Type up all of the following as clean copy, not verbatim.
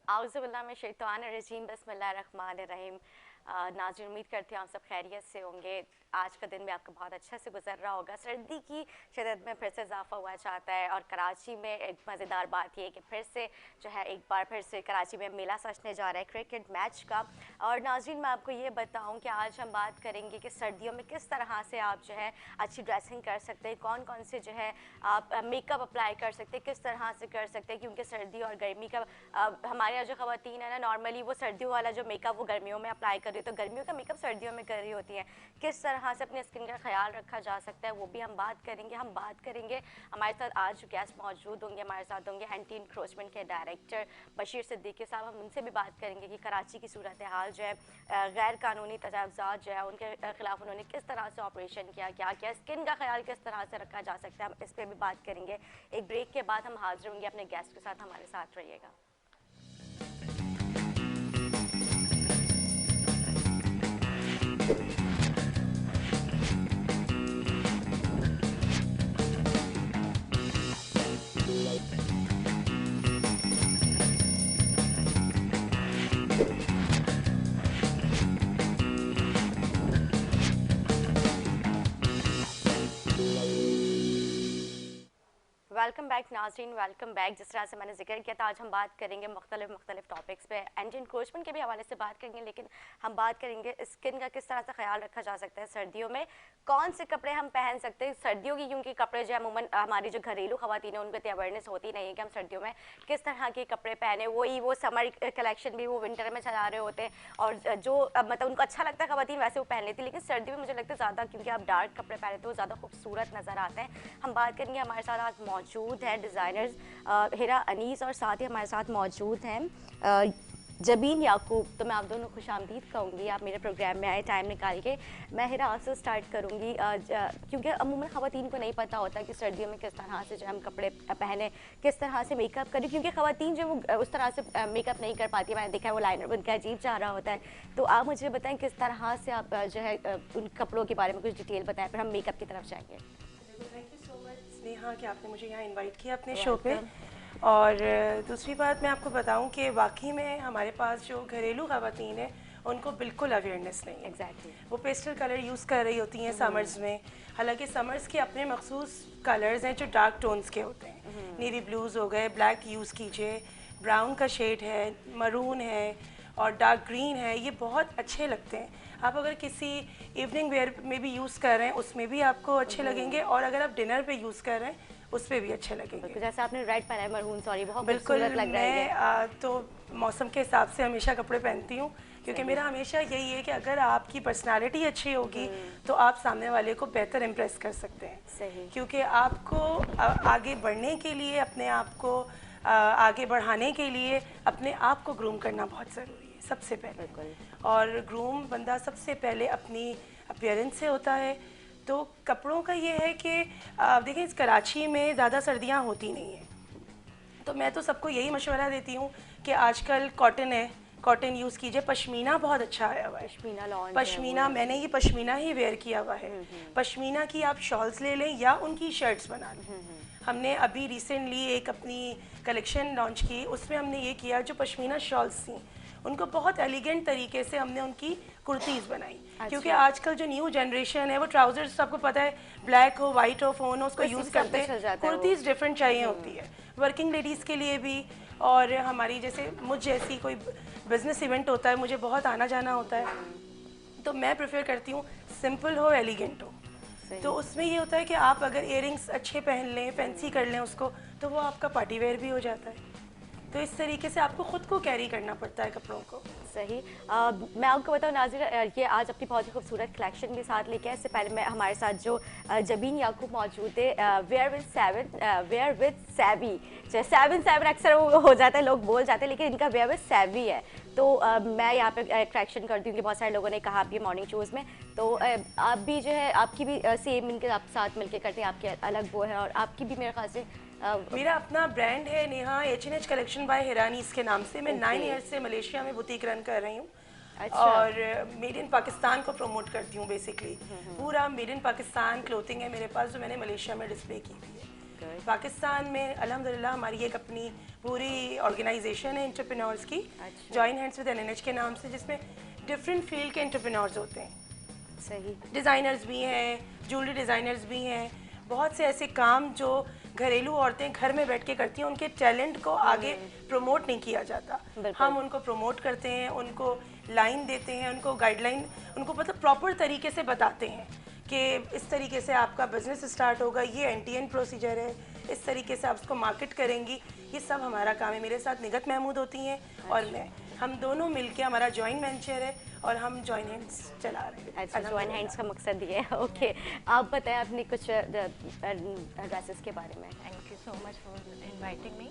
आउज़ुबिल्लाह मिनश शैतानिर रजीम बिस्मिल्लाहिर रहमानिर रहीम। नाज़रीन, उम्मीद करती हूँ आप सब खैरियत से होंगे। आज का दिन भी आपका बहुत अच्छा से गुजर रहा होगा। सर्दी की शिदत में फिर से इजाफा हुआ चाहता है और कराची में एक मज़ेदार बात यह है कि फिर से जो है एक बार फिर से कराची में मेला सजने जा रहा है क्रिकेट मैच का। और नाज़रीन, मैं आपको ये बताऊँ कि आज हम बात करेंगे कि सर्दियों में किस तरह से आप जो है अच्छी ड्रेसिंग कर सकते हैं, कौन कौन से जो है आप मेकअप अप्लाई कर सकते हैं, किस तरह से कर सकते हैं, क्योंकि सर्दी और गर्मी का हमारे यहाँ जो ख़वातीन है ना, नॉर्मली वो सर्दियों वाला जो मेकअप वो गर्मियों में अप्लाई कर रही है, तो गर्मियों का मेकअप सर्दियों में कर रही होती है। किस तरह से अपनी स्किन का ख्याल रखा जा सकता है वो भी हम बात करेंगे। हमारे साथ आज जो गेस्ट मौजूद होंगे, हमारे साथ होंगे एंटी इंक्रोचमेंट के डायरेक्टर बशीर सिद्दीकी साहब। हम उनसे भी बात करेंगे कि कराची की सूरत हाल जो है, गैर कानूनी तजावुज़ात जो है उनके ख़िलाफ़ उन्होंने किस तरह से ऑपरेशन किया, क्या क्या स्किन का ख्याल किस तरह से रखा जा सकता है, हम इस पर भी बात करेंगे। एक ब्रेक के बाद हम हाजिर होंगे अपने गेस्ट के साथ, हमारे साथ रहिएगा। वेलकम बैक नाज़रीन, वेलकम बैक। जिस तरह से मैंने जिक्र किया था, आज हम बात करेंगे मुख्तलिफ टॉपिक्स पे, एंटी इंक्रोचमेंट के भी हवाले से बात करेंगे, लेकिन हम बात करेंगे स्किन का किस तरह से ख्याल रखा जा सकता है सर्दियों में, कौन से कपड़े हम पहन सकते हैं सर्दियों की, क्योंकि कपड़े जो है अमूमन हमारी जो घरेलू ख़वातीन है उनको इतनी अवेयरनेस होती नहीं है कि हम सर्दियों में किस तरह के कपड़े पहने। वो समर कलेक्शन भी वो विंटर में चला रहे होते हैं और जो मतलब उनको अच्छा लगता है ख़वातीन वैसे वो पहन लेती है, लेकिन सर्दियों में मुझे लगता है ज़्यादा, क्योंकि आप डार्क कपड़े पहने तो वो ज़्यादा खूबसूरत नज़र आते हैं। हम बात करेंगे, हमारे साथ आज मौजूद है डिज़ाइनर्स हिरा अनीस और साथ ही हमारे साथ मौजूद हैं जबीन याकूब। तो मैं आप दोनों खुश आमदीद कहूँगी, आप मेरे प्रोग्राम में आए टाइम निकाल के। मैं हिरा आपसे स्टार्ट करूँगी, क्योंकि अमूमन ख़वातीन को नहीं पता होता कि सर्दियों में किस तरह से जो हम कपड़े पहने, किस तरह से मेकअप करें, क्योंकि ख़वातीन जो वो उस तरह से मेकअप नहीं कर पाती। मैंने देखा है वो लाइनर उनका अजीब चाह रहा होता है। तो आप मुझे बताएं किस तरह से आप जो है उन कपड़ों के बारे में कुछ डिटेल बताएं, फिर हम मेकअप की तरफ जाएंगे। Thank you so much Sneha कि आपने मुझे यहाँ इनवाइट किया अपने शो पे। और दूसरी बात मैं आपको बताऊं कि वाकई में हमारे पास जो घरेलू ख़वातीन हैं उनको बिल्कुल अवेयरनेस नहीं है। एग्जैक्टली। वो पेस्टल कलर यूज़ कर रही होती हैं समर्स में, हालांकि समर्स के अपने मखसूस कलर्स हैं जो डार्क टोन्स के होते हैं। नेवी ब्लूज़ हो गए, ब्लैक यूज़ कीजिए, ब्राउन का शेड है, मरून है और डार्क ग्रीन है, ये बहुत अच्छे लगते हैं। आप अगर किसी इवनिंग वेयर में भी यूज़ कर रहे हैं उसमें भी आपको अच्छे लगेंगे, और अगर आप डिनर पे यूज़ कर रहे हैं उस पर भी अच्छे लगेंगे। जैसे आपने रेड पहना है, मरून, सॉरी, बहुत बिल्कुल। खूबसूरत लग रहा है ये। मैं तो मौसम के हिसाब से हमेशा कपड़े पहनती हूँ, क्योंकि मेरा हमेशा यही है कि अगर आपकी पर्सनालिटी अच्छी होगी तो आप सामने वाले को बेहतर इम्प्रेस कर सकते हैं। सही। क्योंकि आपको आगे बढ़ने के लिए, अपने आप को आगे बढ़ाने के लिए अपने आप को ग्रूम करना बहुत ज़रूरी है सबसे पहले। बिल्कुल। और ग्रूम बंदा सबसे पहले अपनी अपीयरेंस से होता है। तो कपड़ों का ये है कि देखिए, इस कराची में ज़्यादा सर्दियाँ होती नहीं हैं, तो मैं तो सबको यही मशवरा देती हूँ कि आजकल कॉटन है, कॉटन यूज़ कीजिए। पश्मीना बहुत अच्छा आया हुआ है। पश्मीना लॉन्च है वो। पश्मीना, मैंने ये पश्मीना ही वेयर किया हुआ है। पश्मीना की आप शॉल्स ले लें या उनकी शर्ट्स बना लें। हमने अभी रिसेंटली एक अपनी कलेक्शन लॉन्च की, उसमें हमने ये किया, जो पश्मीना शॉल्स थी उनको बहुत एलिगेंट तरीके से हमने उनकी कुर्तीज़ बनाई। क्योंकि आजकल जो न्यू जनरेशन है वो ट्राउजर्स, आपको पता है, ब्लैक हो, वाइट हो, फ़ोन हो, उसको यूज़ करते हैं। कुर्तीज़ डिफरेंट चाहिए होती है वर्किंग लेडीज़ के लिए भी, और हमारी जैसे मुझ जैसी कोई बिजनेस इवेंट होता है, मुझे बहुत आना जाना होता है, तो मैं प्रेफर करती हूँ सिंपल हो, एलिगेंट हो। तो उसमें ये होता है कि आप अगर इयरिंग्स अच्छे पहन लें, फैंसी कर लें उसको, तो वो आपका पार्टी वेयर भी हो जाता है। तो इस तरीके से आपको ख़ुद को कैरी करना पड़ता है कपड़ों को। सही। मैं आपको बताऊँ नाज़िर, ये आज अपनी बहुत ही खूबसूरत कलेक्शन के साथ लेके आए। इससे पहले मैं हमारे साथ जो जबीन याकूब मौजूद है, वेयर विद सैवी, जो 7 अक्सर वो हो जाता है, लोग बोल जाते हैं, लेकिन इनका वेयर विद सैवी है। तो मैं यहाँ पे करेक्शन करती हूँ कि बहुत सारे लोगों ने कहा आपकी मॉर्निंग शोज़ में, तो आप भी जो है आपकी भी सेम इनके आप साथ मिलके करते हैं, आपके अलग वो है, और आपकी भी मेरे ख्याल से मेरा अपना ब्रांड है नेहा H&H कलेक्शन बाय हिरानीस के नाम से। मैं 9 ईयर्स से मलेशिया में बुटीक रन कर रही हूँ। अच्छा। और मेड इन पाकिस्तान को प्रमोट करती हूँ बेसिकली। पूरा मेड इन पाकिस्तान क्लोथिंग है मेरे पास, जो मैंने मलेशिया में डिस्प्ले की हुई है। Good. पाकिस्तान में अल्हम्दुलिल्लाह हमारी एक अपनी पूरी ऑर्गेनाइजेशन है एंटरप्रेन्योर्स की, अच्छा। जॉइन हैंड्स विद एनएनएच के नाम से, जिसमें डिफरेंट फील्ड के एंटरप्रेन्योर्स होते हैं। सही। डिज़ाइनर्स भी हैं, ज्वेलरी डिज़ाइनर्स भी हैं, बहुत से ऐसे काम जो घरेलू औरतें घर में बैठ के करती हैं, उनके टैलेंट को आगे प्रमोट नहीं किया जाता। हम उनको प्रमोट करते हैं, उनको लाइन देते हैं, उनको गाइडलाइन, उनको मतलब प्रॉपर तरीके से बताते हैं कि इस तरीके से आपका बिजनेस स्टार्ट होगा, ये एंड प्रोसीजर है, इस तरीके से आप उसको मार्केट करेंगी। ये सब हमारा काम है। मेरे साथ निगत महमूद होती हैं और मैं, हम दोनों मिलके, हमारा जॉइंट वेंचर है और हम जॉइंट हैंड्स चला रहे हैं। अच्छा, जॉइंट हैंड्स का मकसद ये है। ओके, आप बताएं अपने कुछ ड्रेसेस के बारे में। Thank you so much for inviting me.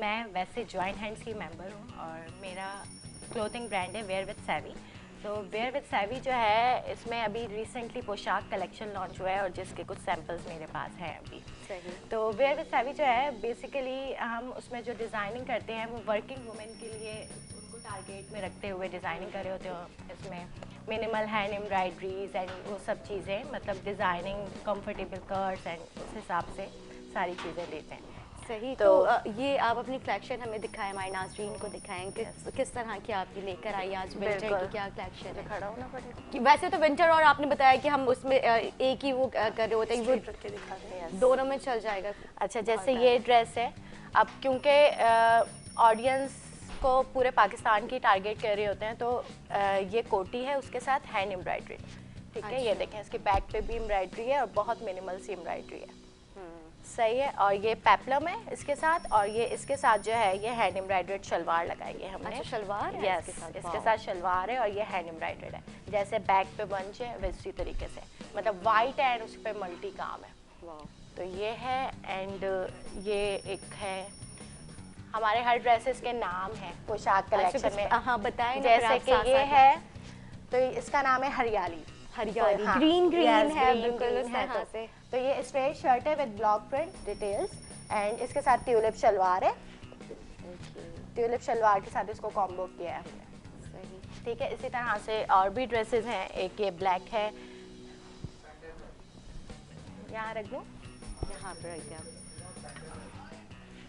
मैं वैसे जॉइंट हैंड्स की मेंबर हूँ और मेरा क्लोथिंग ब्रांड है वेयर विद सैवी। तो वेयर विद सैवी जो है, इसमें अभी रिसेंटली पोशाक कलेक्शन लॉन्च हुआ है और जिसके कुछ सैम्पल्स मेरे पास हैं अभी। सही। तो वेयर विद सैवी जो है, बेसिकली हम उसमें जो डिज़ाइनिंग करते हैं वो वर्किंग वुमेन के लिए उनको टारगेट में रखते हुए डिज़ाइनिंग करे होते हो। इसमें मिनिमल हैंड एम्ब्रॉयडरीज एंड वो सब चीज़ें, मतलब डिज़ाइनिंग, कंफर्टेबल कर्ट्स एंड उस हिसाब से सारी चीज़ें देते हैं। सही। तो ये आप अपनी कलेक्शन हमें दिखाएं, हमारे नाज़रीन को दिखाएं कि किस तरह की आपकी लेकर आई आज विंटर की क्या कलेक्शन है। खड़ा होना पड़ेगा कि वैसे तो विंटर और आपने बताया कि हम उसमें एक ही वो कर रहे होते हैं, Straight रख के दिखा दें। वो दोनों में चल जाएगा। अच्छा, जैसे ये ड्रेस है, अब क्योंकि ऑडियंस को पूरे पाकिस्तान की टारगेट कर रहे होते हैं, तो ये कोटी है, उसके साथ हैंड एम्ब्रॉयडरी, ठीक है। ये देखें, इसके बैक पे भी एम्ब्रॉयडरी है और बहुत मिनिमल सी एम्ब्रॉयडरी है। सही है। और ये पेप्लम है इसके साथ, और ये इसके साथ जो है ये हैंड एम्ब्रॉयडर्ड शलवार लगाई है हमने। अच्छा, शलवार है यस, इसके साथ शलवार है और ये हैंड एम्ब्रॉयडर्ड है। जैसे बैक पे बंच है वैसी तरीके से, मतलब वाइट एंड उस पर मल्टी काम है। वाह। तो ये है। एंड ये एक है, हमारे हर ड्रेसेस के नाम है पोशाक कलेक्शन में। हाँ, बताएं। जैसे कि ये है, तो इसका नाम है हरियाली। हरियाली, हाँ, ग्रीन ग्रीन yes, है, green बिल्कुल green उस है। तरह से। तो ये स्ट्रेट शर्ट है with block print details and इसके साथ ट्यूलिप शलवार है। ट्यूलिप शलवार के साथ इसको कॉम्बो किया है हमने। सही। ठीक है। इसी तरह से और भी ड्रेसेस हैं। एक ये ब्लैक है, यहाँ रख दूँ, यहाँ पर रख दिया।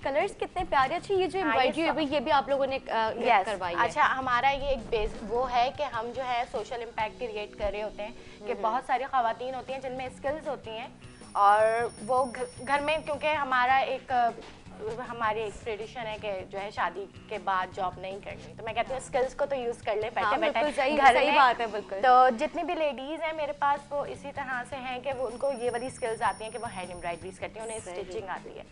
कलर्स कितने प्यारे। अच्छे, ये जो हाँ, एम्ब्रॉयडरी ये है ये भी आप लोगों ने Yes. करवाई है। अच्छा, हमारा ये एक बेस वो है कि हम जो है सोशल इम्पैक्ट क्रिएट कर रहे होते हैं कि बहुत सारी ख़वातीन होती हैं जिनमें स्किल्स होती हैं और वो घर में, क्योंकि हमारी एक ट्रेडिशन है कि जो है शादी के बाद जॉब नहीं करनी, तो मैं कहती हूँ स्किल्स को तो यूज़ कर ले बैठे बैठे सही, घर सही में। बात है, बिल्कुल। तो जितनी भी लेडीज़ हैं मेरे पास, वो इसी तरह से हैं कि वो उनको ये वाली स्किल्स आती हैं कि वो हैंड एम्ब्रॉयडरीज करती हैं, उन्हें स्टिचिंग आती है।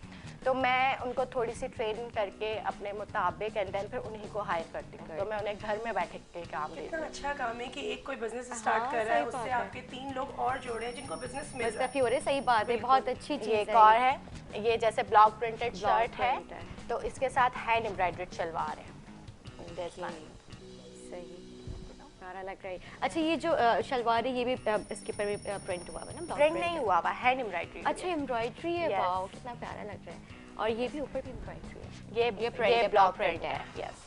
तो मैं उनको थोड़ी सी ट्रेनिंग करके अपने मुताबिक एंड देन फिर उन्हीं को हायर करती हूँ। तो मैं उन्हें घर में बैठ के काम देती कितना हूँ। अच्छा काम है कि एक कोई बिजनेस स्टार्ट कर रहा है, सही बात उससे है। आपके 3 लोग और जोड़े हैं जिनको बिजनेस मिल रहा है। मुस्तफी हो रही, सही बात है, बहुत अच्छी चीज़ ये है। एक और है, ये जैसे ब्लॉक प्रिंटेड Block शर्ट है, print है। तो इसके साथ हैंड एम्ब्रॉयडर्ड शलवार है। This one. सही, प्यारा लग रहा है। अच्छा, ये जो शलवार है ये भी इसके ऊपर भी प्रिंट हुआ है ना? block प्रिंट print नहीं है। हुआ हुआ, हैंड एम्ब्रॉयडरी। अच्छा, एम्ब्रॉयडरी है। Yes. वाओ, कितना प्यारा लग रहा है। और ये भी ऊपर भी एम्ब्रॉयडरी है। ये print है, ब्लॉक block प्रिंट print है। यस।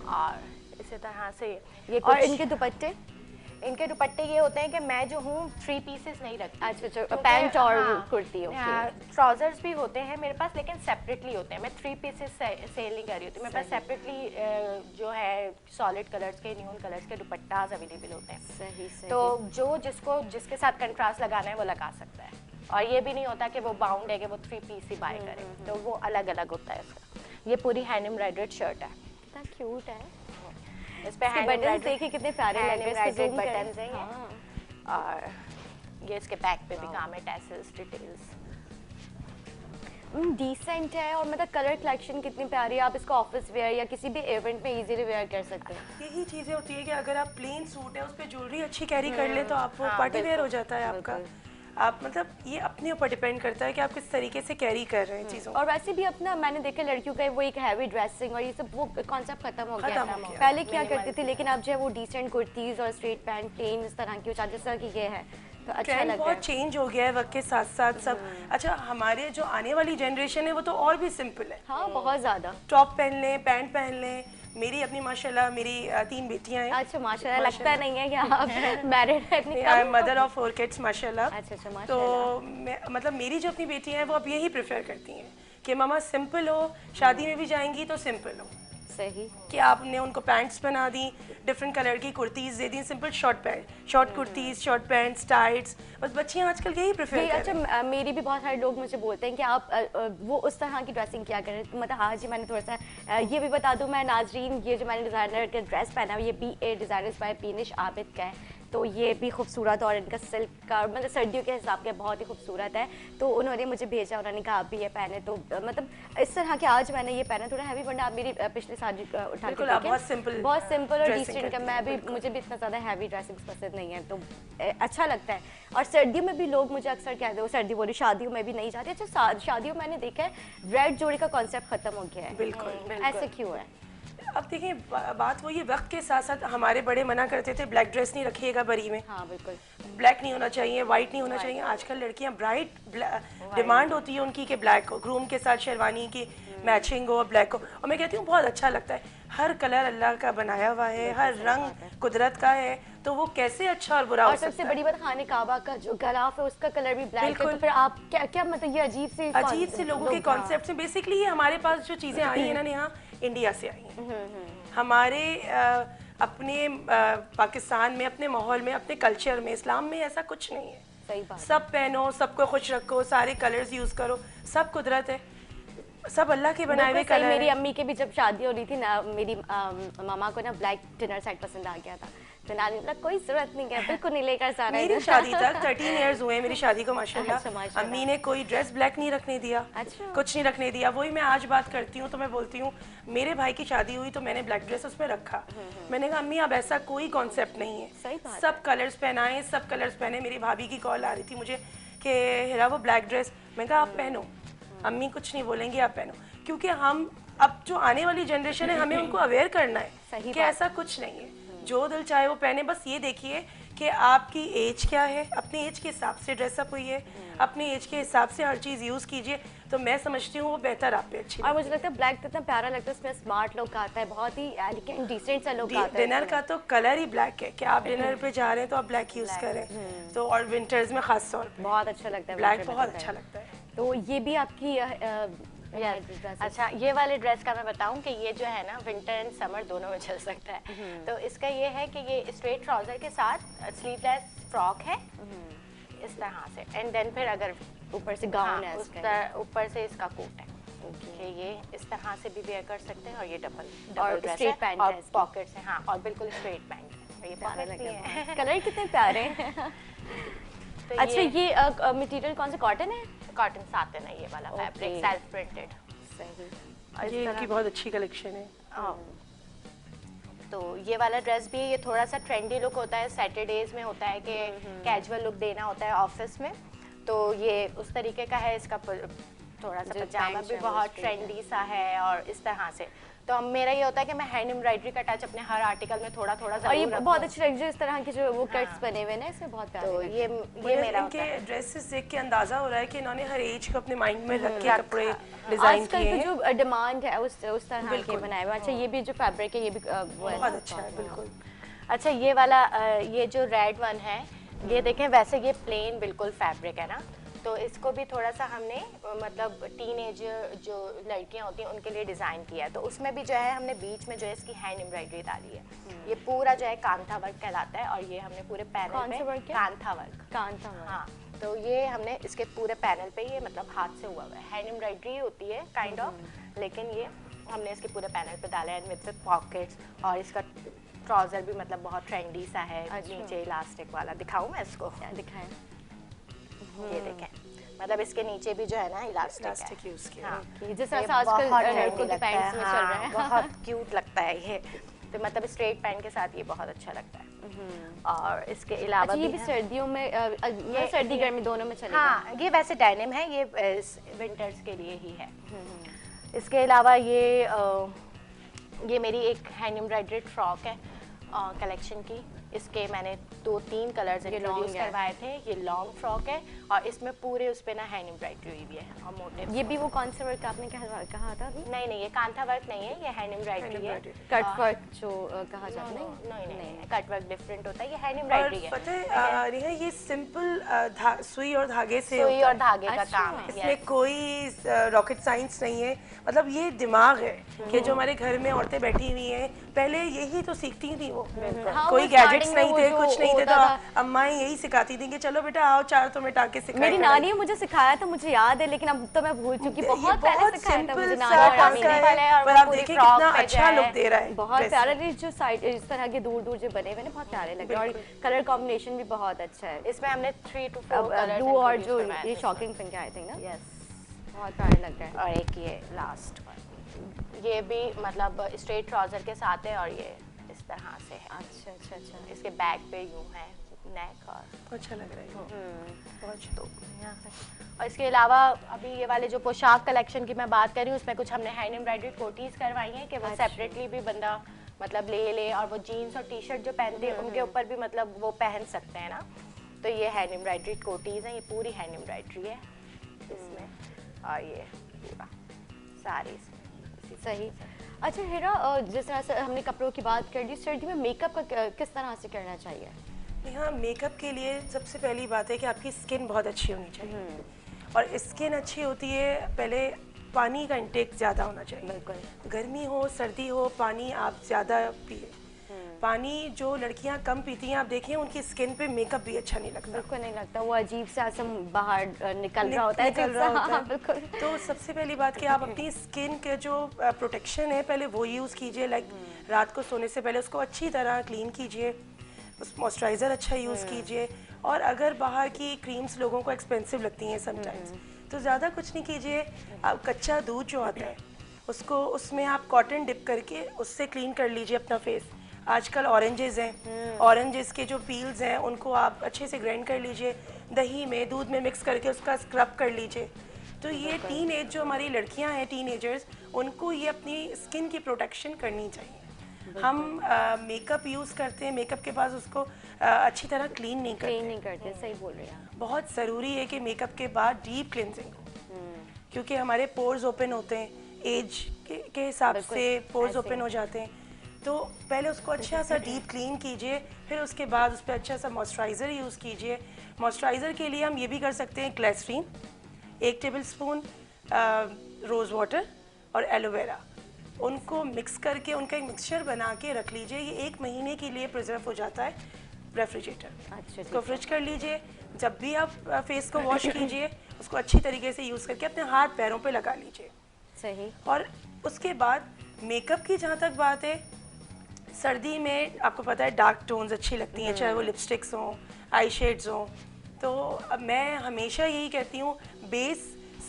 और इसी तरह से ये और कुछ इनके दुपट्टे? इनके दुपट्टे ये होते हैं कि मैं जो हूँ 3 पीसेस नहीं रखती। अच्छा, क्योंकि- पैंट और हाँ, कुर्ती। ओके। ट्राउजर्स भी होते हैं मेरे पास, लेकिन सेपरेटली होते हैं। मैं 3 पीसेस सेल नहीं कर रही होती। मेरे पास सेपरेटली जो है सॉलिड कलर्स के, न्यून कलर्स के दुपट्टास अवेलेबल होते हैं। सही सही। तो जिसके साथ कंट्रास्ट लगाना है वो लगा सकता है। और ये भी नहीं होता कि वो बाउंड है कि वो 3 पीस ही बाय करे, तो वो अलग अलग होता है इसका। ये पूरी हैंड एम्ब्रॉयडर्ड शर्ट है। कितना क्यूट है। इस पे इसके बटन्स देखिए कितने प्यारे लग रहे हैं। इसको zoom करें। बटन्स हैं ये। हाँ। और ये इसके बैक पे भी काम है, टैसल्स, डिटेल्स। डिसेंट है और मतलब कलर कलेक्शन कितनी प्यारी है। आप इसको ऑफिस वेयर या किसी भी इवेंट में इजीली वेयर कर सकते हैं। यही चीजें होती है कि अगर आप प्लेन सूट है उस पर ज्वेलरी अच्छी कैरी कर ले तो आप वो पार्टी वेयर हो जाता है आपका। आप मतलब ये अपने ऊपर डिपेंड करता है कि आप किस तरीके से कैरी कर रहे हैं चीज़ों। और वैसे भी अपना मैंने देखा लड़कियों का वो एक हैवी ड्रेसिंग और ये सब वो कॉन्सेप्ट खत्म हो गया खत्म है। हो गया। पहले क्या करते थे, लेकिन अब जो है वो डिसेंट कुर्तीज और स्ट्रेट पैंट प्लेन इस तरह की जिस तरह की ये है तो अच्छा ट्रेंड लग रहा बहुत है। चेंज हो गया है वक्त के साथ साथ सब। अच्छा, हमारे जो आने वाली जनरेशन है वो तो और भी सिंपल है। हाँ, बहुत ज़्यादा। टॉप पहन लें, पैंट पहन लें, मेरी अपनी माशाल्लाह मेरी 3 बेटियां हैं। अच्छा माशाल्लाह, लगता नहीं है कि आप मैरिड हैं। I am mother of 4 kids माशाल्लाह। अच्छा अच्छा तो माशाल्लाह। मतलब मेरी जो अपनी बेटियां हैं वो अब यही प्रेफर करती हैं कि मामा सिंपल हो, शादी में भी जाएंगी तो सिंपल हो। सही कि आपने उनको पैंट्स बना दी, डिफरेंट कलर की कुर्तीज़ दे दी, simple short pants, short kurtis, short pants, tights, बस बच्चियाँ आजकल यही प्रेफर कर रही हैं। अच्छा मेरी भी बहुत सारे लोग मुझे बोलते हैं कि आप वो उस तरह की ड्रेसिंग क्या करें, मतलब हाँ जी मैंने थोड़ा सा ये भी बता दूं मैं नाजरीन, ये जो मैंने डिज़ाइनर का ड्रेस पहना है ये BA डिज़ाइनर्स बाय पीनिश आबिद का है, तो ये भी खूबसूरत और इनका सिल्क का मतलब सर्दियों के हिसाब के बहुत ही खूबसूरत है। तो उन्होंने मुझे भेजा, उन्होंने कहा आप भी ये पहने, तो मतलब इस तरह के आज मैंने ये पहना, थोड़ा हैवी, वरना आप मेरी पिछले साल उठा के देखें बहुत सिंपल और डिसेंट का, मैं भी मुझे भी इतना ज़्यादा हैवी ड्रेसिंग पसंद नहीं है, तो अच्छा लगता है। और सर्दियों में भी लोग मुझे अक्सर कहते हैं, सर्दी बोली शादियों में भी नहीं जाती। अच्छा शादियों में मैंने देखा है रेड जोड़ी का कॉन्सेप्ट खत्म हो गया है, बिल्कुल ऐसे क्यों है? अब देखिए बात वो ये वक्त के साथ साथ हमारे बड़े मना करते थे ब्लैक ड्रेस नहीं रखिएगा बरी में, हाँ बिल्कुल, ब्लैक नहीं होना चाहिए, वाइट नहीं होना चाहिए। आजकल लड़कियां ब्राइट डिमांड होती है उनकी कि ब्लैक हो, ग्रूम के साथ शेरवानी की मैचिंग हो, ब्लैक हो, और मैं कहती हूँ बहुत अच्छा लगता है। हर कलर अल्लाह का बनाया हुआ है, हर रंग कुदरत का है, तो वो कैसे अच्छा और बुरा हो सकता है। और सबसे बड़ी बात खाने काबा का जो गलाफ है उसका कलर भी ब्लैक है, तो फिर आप क्या क्या मतलब ये अजीब से लोगों के कॉन्सेप्ट में बेसिकली ये हमारे पास जो चीज़ें आई हैं ना यहाँ इंडिया से आई हैं। हमारे अपने पाकिस्तान में, अपने माहौल में, अपने कल्चर में, इस्लाम में ऐसा कुछ नहीं है। सही बात, सब पहनो, सबको खुश रखो, सारे कलर्स यूज़ करो, सब कुदरत है, सब अल्लाह के बनाए हुए कलर। मेरी अम्मी के भी जब शादी हो रही थी ना, मेरी मामा को ना ब्लैक डिनर सेट पसंद आ गया था, तो नानी ने कोई जरूरत नहीं है, बिल्कुल नहीं लेकर जाना है। मेरी शादी तक 13 इयर्स हुए मेरी शादी को माशाल्लाह। अच्छा, माशाल्लाह। अम्मी ने कोई ड्रेस ब्लैक नहीं रखने दिया, अच्छा। कुछ नहीं रखने दिया। वही मैं आज बात करती हूँ तो मैं बोलती हूँ मेरे भाई की शादी हुई तो मैंने ब्लैक ड्रेस उसमें रखा, मैंने कहा अम्मी अब ऐसा कोई कॉन्सेप्ट नहीं है, सही बात सब कलर्स पहनाए, सब कलर्स पहने। मेरी भाभी की कॉल आ रही थी मुझे कि हिरा वो ब्लैक ड्रेस, मैं कहा आप पहनो, अम्मी कुछ नहीं बोलेंगी, आप पहनो, क्योंकि हम अब जो आने वाली जनरेशन है हमें उनको अवेयर करना है कि ऐसा कुछ नहीं है, जो दिल चाहे वो पहने। बस ये देखिए कि आपकी एज क्या है, अपने एज के हिसाब से ड्रेसअप हुई है, अपने एज के हिसाब से हर चीज़ यूज़ कीजिए, तो मैं समझती हूँ वो बेहतर आप पे अच्छी। और मुझे लगता है ब्लैक कितना प्यारा लगता है, उसमें स्मार्ट लुक आता है, बहुत ही एलिगेंट डिसेंट सा लुक आता है। डिनर का तो कलर ही ब्लैक है कि आप डिनर पे जा रहे हैं तो आप ब्लैक यूज़ करें, तो और विंटर्स में खास तौर पे बहुत अच्छा लगता है, ब्लैक बहुत अच्छा लगता है। तो ये भी आपकी अच्छा, ये वाले ड्रेस का मैं बताऊं कि ये जो है ना विंटर एंड समर दोनों में चल सकता है। तो इसका ये है कि ये स्ट्रेट ट्राउजर के साथ स्लीवलेस फ्रॉक है इस तरह से, एंड देन फिर अगर ऊपर से गाउन है इसका, ऊपर से इसका कोट है कि ये इस तरह से भी वेयर कर सकते हैं, और ये डबल और ड्रेस स्ट्रेट है पैंट और है इसकी। पॉकेट्स हैं, हाँ, और बिल्कुल स्ट्रेट पैंट है, और ये पॉकेट भी है। कलर कितने प्यारे हैं। तो अच्छा, ये मटेरियल कौन सा, कॉटन है? कॉटन साटन है ये वाला फैब्रिक, सेल्फ प्रिंटेड। सही, ये इनकी बहुत अच्छी कलेक्शन है। तो ये वाला ड्रेस भी, ये थोड़ा सा ट्रेंडी लुक होता है, सैटरडेज में होता है कि कैजुअल लुक देना होता है ऑफिस में, तो ये उस तरीके का है। इसका थोड़ा सा पजामा भी बहुत ट्रेंडी सा है, और इस तरह से। तो मेरा ये होता है कि मैं हैंड एम्ब्रॉयडरी का टच अपने हर आर्टिकल में थोड़ा थोड़ा और ये बहुत अच्छे लग, इस तरह के जो वो कट्स बने हुए हैं इसमें बहुत प्यारे। तो ये मेरा इनके ड्रेसेस देख के अंदाजा हो रहा है कि इन्होंने हर एज को अपने माइंड में रख के कपड़े डिजाइन किए हैं। जो डिमांड है उस तरह के बनाए हुए। अच्छा, ये भी जो फैब्रिक है ये भी बहुत अच्छा है, बिल्कुल। अच्छा, ये वाला ये जो रेड वन है, ये देखें, वैसे ये प्लेन बिल्कुल फैब्रिक है ना, तो इसको भी थोड़ा सा हमने मतलब टीनेजर जो लड़कियां होती हैं उनके लिए डिज़ाइन किया है, तो उसमें भी जो है हमने बीच में जो है इसकी हैंड एम्ब्रॉयडरी डाली है। ये पूरा जो है कांथा वर्क कहलाता है, और ये हमने पूरे पैनल पे कांथा वर्क, हाँ, तो ये हमने इसके पूरे पैनल पे ये मतलब हाथ से हुआ हुआ है, हैंड एम्ब्रॉयडरी होती है काइंड ऑफ, लेकिन ये हमने इसके पूरे पैनल पे डाला है विद पॉकेट्स, और इसका ट्राउजर भी मतलब बहुत ट्रेंडी सा है। नीचे इलास्टिक वाला दिखाऊं मैं इसको? दिखाएं। ये देखें, मतलब इसके नीचे भी जो है ना इलास्टिक यूज किया। हाँ, जिस तरह से आजकल लड़कों के पैंट्स में चल रहा है, बहुत क्यूट लगता है ये, तो मतलब स्ट्रेट पैंट के साथ ये बहुत अच्छा लगता है। और इसके अलावा ये भी सर्दियों में ये सर्दी गर्मी दोनों में चलेगा। हाँ, ये वैसे डेनिम है, ये विंटर्स के लिए ही है। इसके अलावा ये मेरी एक हैंड एम्ब्रॉयडर्ड फ्रॉक है कलेक्शन की, इसके मैंने 2-3 कलर्स इंट्रोड्यूस long है। करवाए थे। ये लॉन्ग फ्रॉक है और इसमें पूरे उस पे ना हैंड एम्ब्रॉयडरी हुई हुई है और मोटिव। ये भी वो कौन से वर्क आपने कहा था अभी? नहीं, ये कांथा वर्क नहीं है, ये हैंड एम्ब्रॉयडरी है। कट वर्क जो कहा जाता है? नहीं, कट वर्क डिफरेंट होता है, ये हैंड और एम्ब्रॉयडरी है। पता है नेहा, ये सिंपल सुई और धागे से सुई होता और है। धागे का अच्छा। काम है। इसमें कोई रॉकेट साइंस नहीं है, मतलब ये दिमाग है कि जो हमारे घर में औरतें बैठी हुई हैं, पहले यही तो सीखती थी वो। हाँ, कोई वो गैजेट्स starting में नहीं वो थे, जो कुछ नहीं थे, होता तो था। अम्माएं यही सिखाती थी कि चलो बेटा आओ चार तुम्हें टाके सिखाए। मेरी नानी ने मुझे सिखाया था, मुझे याद है, लेकिन अब तो मैं भूल चुकी। बहुत पहले सिखाया था मुझे नानी और अम्मी ने। simple है और पर वो आप पूरी देखिए frock कितना पे अच्छा जो लुक है, दे रहा है। बहुत dress प्यारा, जो साइड इस तरह के दूर दूर जो बने हुए हैं बहुत प्यारे लग रहे हैं, और कलर कॉम्बिनेशन भी बहुत अच्छा है। इसमें हमने 3 to 4 कलर्स ब्लू और जो करवाए ये थे। शॉकिंग पिंक आई थिंक ना, यस। बहुत प्यारे लग रहे हैं। और एक ये लास्ट ये भी मतलब स्ट्रेट ट्राउजर के साथ है और ये इस तरह से है। अच्छा। इसके बैक पे यूं है नेक और अच्छा लग रहा है बहुत। तो यहाँ पे और इसके अलावा अभी ये वाले जो पोशाक कलेक्शन की मैं बात कर रही हूँ, उसमें कुछ हमने हैंड एम्ब्रॉयडरी कोटीज करवाई हैं कि वो सेपरेटली भी बंदा मतलब ले और वो जीन्स और टी शर्ट जो पहनते हैं उनके ऊपर भी मतलब वो पहन सकते हैं ना। तो ये हैंड एम्ब्रॉयडरी कोटीज हैं, ये पूरी हैंड एम्ब्रॉयडरी है इसमें और ये पूरा सारी इसमें सही। अच्छा हीरा, जिस तरह से हमने कपड़ों की बात कर ली, सर्दी में मेकअप का किस तरह से करना चाहिए? यहाँ मेकअप के लिए सबसे पहली बात है कि आपकी स्किन बहुत अच्छी होनी चाहिए, और स्किन अच्छी होती है पहले पानी का इंटेक ज़्यादा होना चाहिए। बिल्कुल। गर्मी हो सर्दी हो, पानी आप ज़्यादा पिए। पानी जो लड़कियाँ कम पीती हैं आप देखें उनकी स्किन पे मेकअप भी अच्छा नहीं लगता। बिल्कुल नहीं लगता, वो अजीब सा ऐसा बाहर निकल रहा होता है, निकल अजीब रहा सा। होता हाँ, है। बिल्कुल। तो सबसे पहली बात कि आप अपनी स्किन के जो प्रोटेक्शन है पहले वो यूज़ कीजिए। लाइक रात को सोने से पहले उसको अच्छी तरह क्लीन कीजिए, उस मॉइस्चराइज़र अच्छा यूज़ कीजिए। और अगर बाहर की क्रीम्स लोगों को एक्सपेंसिव लगती हैं समटाइम्स, तो ज़्यादा कुछ नहीं कीजिए। आप कच्चा दूध जो आता है उसको उसमें आप कॉटन डिप करके उससे क्लीन कर लीजिए अपना फेस। आजकल ऑरेंजेस हैं, ऑरेंजेस के जो पील्स हैं उनको आप अच्छे से ग्राइंड कर लीजिए, दही में दूध में मिक्स करके उसका स्क्रब कर लीजिए। तो ये टीन एज जो हमारी लड़कियां हैं, टीनेजर्स, उनको ये अपनी स्किन की प्रोटेक्शन करनी चाहिए। हम मेकअप यूज़ करते हैं, मेकअप के बाद उसको अच्छी तरह क्लीन नहीं करते। सही बोल रहे हैं। बहुत ज़रूरी है कि मेकअप के बाद डीप क्लिनजिंग हो, क्योंकि हमारे पोर्स ओपन होते हैं, एज के हिसाब से पोर्स ओपन हो जाते हैं। तो पहले उसको अच्छा सा डीप क्लीन कीजिए, फिर उसके बाद उस पर अच्छा सा मॉइस्चराइज़र यूज़ कीजिए। मॉइस्चराइज़र के लिए हम ये भी कर सकते हैं ग्लिसरीन, 1 टेबलस्पून रोज़ वाटर और एलोवेरा, उनको मिक्स करके उनका एक मिक्सचर बना के रख लीजिए। ये 1 महीने के लिए प्रिजर्व हो जाता है रेफ्रिजरेटर। अच्छा, उसको फ्रिज कर लीजिए। जब भी आप फेस को वॉश कीजिए उसको अच्छी तरीके से यूज़ करके अपने हाथ पैरों पे लगा लीजिए। सही। और उसके बाद मेकअप की जहाँ तक बात है, सर्दी में आपको पता है डार्क टोन्स अच्छी लगती हैं, चाहे वो लिपस्टिक्स हों, आई शेड्स हों। तो अब मैं हमेशा यही कहती हूँ, बेस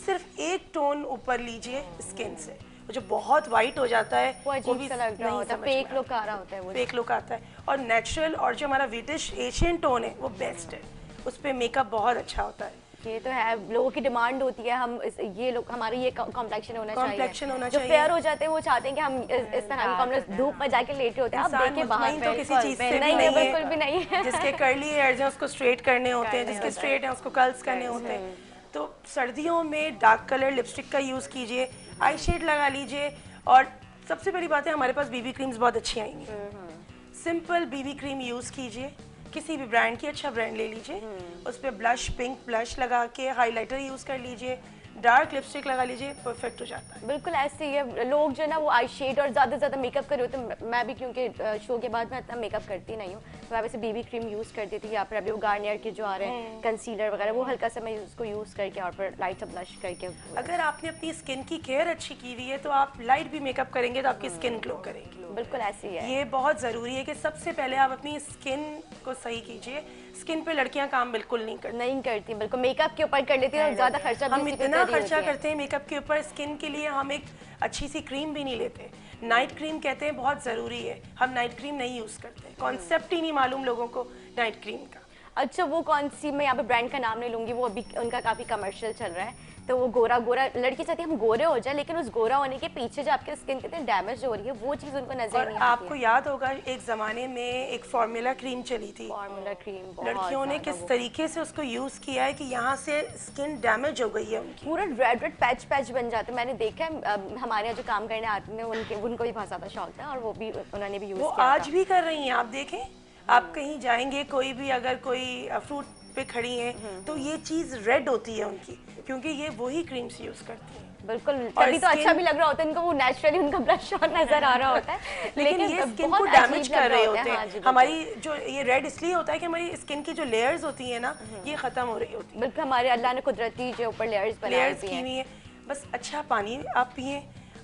सिर्फ 1 टोन ऊपर लीजिए स्किन से। वो जो बहुत वाइट हो जाता है वो अजीब भी सा लग रहा नहीं होता है, समझ में फेक आता। लुक आ रहा होता है वो। फेक लुक आता है। और नेचुरल और जो हमारा ब्रिटिश एशियन टोन है वो बेस्ट है, उस पर मेकअप बहुत अच्छा होता है। ये तो है, लोगों की डिमांड होती है हम ये लोग हमारे ये कॉम्प्लेक्शन होना Complexion होना जो चाहिए। फेयर हो जाते हैं वो चाहते हैं कि हम इस तरह की कॉम्प्लेक्स धूप में जाके लेटे होते हैं। आप इंसान देखिए बाहर मुतमईन तो किसी चीज़ से भी नहीं नहीं बिल्कुल है। भी नहीं है। जिसके कर्ली हेयर्स हैं उसको स्ट्रेट करने होते हैं, जिसके स्ट्रेट हैं उसको कर्ल्स करने होते हैं। तो सर्दियों में डार्क कलर लिपस्टिक का यूज़ कीजिए, आई शेड लगा लीजिए। और सबसे बड़ी बात है, हमारे पास बीबी क्रीम्स बहुत अच्छी आएंगी। सिंपल बीबी क्रीम यूज़ कीजिए, किसी भी ब्रांड की, अच्छा ब्रांड ले लीजिए। उस पर ब्लश, पिंक ब्लश लगा के हाइलाइटर यूज़ कर लीजिए, डार्क लिपस्टिक लगा लीजिए, परफेक्ट हो जाता है। बिल्कुल ऐसे ही है। लोग जो है ना वो आई शेड और ज़्यादा से ज़्यादा मेकअप कर रहे होते हैं। मैं भी क्योंकि शो के बाद मैं इतना मेकअप करती नहीं हूँ, तो मैं वैसे बीबी क्रीम यूज़ करती थी, या फिर अभी वो गार्नियर के जो आ रहे हैं कंसीलर वगैरह, वो हल्का सा मैं उसको यूज़ करके और फिर लाइट सा ब्लश करके। अगर आपने अपनी स्किन की केयर अच्छी की हुई है तो आप लाइट भी मेकअप करेंगे तो आपकी स्किन ग्लो करेगी। बिल्कुल ऐसे ही है। ये बहुत ज़रूरी है कि सबसे पहले आप अपनी स्किन को सही कीजिए। स्किन पे लड़कियां काम बिल्कुल नहीं करती। नहीं करती, बिल्कुल मेकअप के ऊपर कर लेती है और ज़्यादा खर्चा भी हम उसी पे इतना कर रही खर्चा होती हैं। करते हैं मेकअप के ऊपर, स्किन के लिए हम एक अच्छी सी क्रीम भी नहीं लेते। नाइट क्रीम कहते हैं बहुत ज़रूरी है, हम नाइट क्रीम नहीं यूज़ करते। कॉन्सेप्ट ही नहीं मालूम लोगों को नाइट क्रीम का। अच्छा वो कौन सी, मैं यहाँ पे ब्रांड का नाम नहीं लूँगी, वो अभी उनका काफ़ी कमर्शियल चल रहा है, तो वो गोरा गोरा लड़की चाहती है हम गोरे हो जाए, लेकिन उस गोरा होने के पीछे जो आपकी स्किन कितनी डैमेज हो रही है वो चीज़ उनको नजर और नहीं आती आपको याद होगा एक ज़माने में एक फार्मूला क्रीम चली थी, फॉर्मूला क्रीम लड़कियों ने किस तरीके से उसको यूज़ किया है कि यहाँ से स्किन डैमेज हो गई है उनकी, पूरा रेड रेड पैच पैच बन जाते हैं। मैंने देखा है हमारे यहाँ जो काम करने आते हैं उनको भी बहुत ज़्यादा शौक था और वो भी उन्होंने भी यूज़ वो किया आज था। भी कर रही हैं। आप देखें, आप कहीं जाएंगे, कोई भी अगर कोई फ्रूट पे खड़ी हैं तो ये चीज़ रेड होती है उनकी, क्योंकि ये वही क्रीम्स यूज़ करती हैं। बिल्कुल, और तभी तो अच्छा skin- भी लग रहा होता है इनको, वो नेचुरली उनका ब्लश ऑन नजर आ रहा होता है लेकिन ये स्किन को बहुत डैमेज अजीब लग कर रहा रहे होता होते है। हैं। हाँ जी, हमारी जो ये रेड इसलिए होता है कि हमारी स्किन की जो लेयर्स होती है ना, ये खत्म हो रही होती है, बिल्कुल हमारे अल्लाह ने कुदरती जो ऊपर लेयर्स बनाई लेयर्स हुई की हैं। हुई है। बस अच्छा पानी आप पिए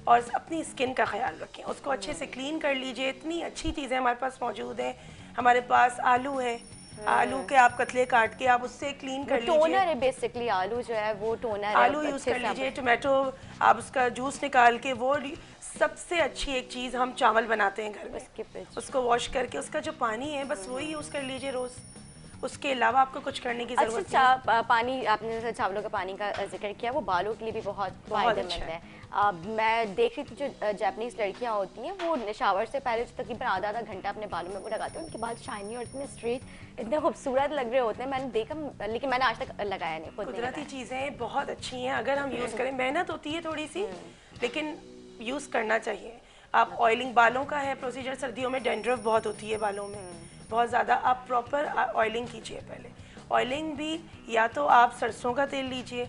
और अपनी स्किन का ख्याल रखें, उसको अच्छे से क्लीन कर लीजिए। इतनी अच्छी चीज़ें हमारे पास मौजूद हैं। हमारे पास आलू है, आलू के आप कतले काट के आप उससे क्लीन कर टोनर लीजिए। है बेसिकली, आलू जो है वो टोनर है। आलू यूज़ अच्छे कर से आप- लीजिए, टोमेटो आप उसका जूस निकाल के, वो सबसे अच्छी एक चीज़, हम चावल बनाते हैं घर में, उसके पिच। उसको वॉश करके उसका जो पानी है बस वही यूज़ कर लीजिए रोज़। उसके अलावा आपको कुछ करने की ज़रूरत नहीं। पानी आपने जैसे चावलों का पानी का जिक्र किया, वो बालों के लिए भी बहुत बहुत फायदेमंद अच्छा है। मैं देख रही थी जो जापानीज लड़कियां होती हैं वो शावर से पहले जो तकरीबन आधा आधा घंटा अपने बालों में वो लगाती हैं, उनके बाल शाइनी और इतने स्ट्रेट, इतने खूबसूरत लग रहे होते हैं। मैंने देखा, लेकिन मैंने आज तक लगाया नहीं, खुद नहीं कुदरती लगाया। चीज़ें बहुत अच्छी हैं अगर हम यूज़ करें। मेहनत होती है थोड़ी सी, लेकिन यूज़ करना चाहिए। आप ऑयलिंग, बालों का है प्रोसीजर, सर्दियों में डैंड्रफ बहुत होती है बालों में, बहुत ज़्यादा। आप प्रॉपर ऑयलिंग कीजिए पहले। ऑयलिंग भी या तो आप सरसों का तेल लीजिए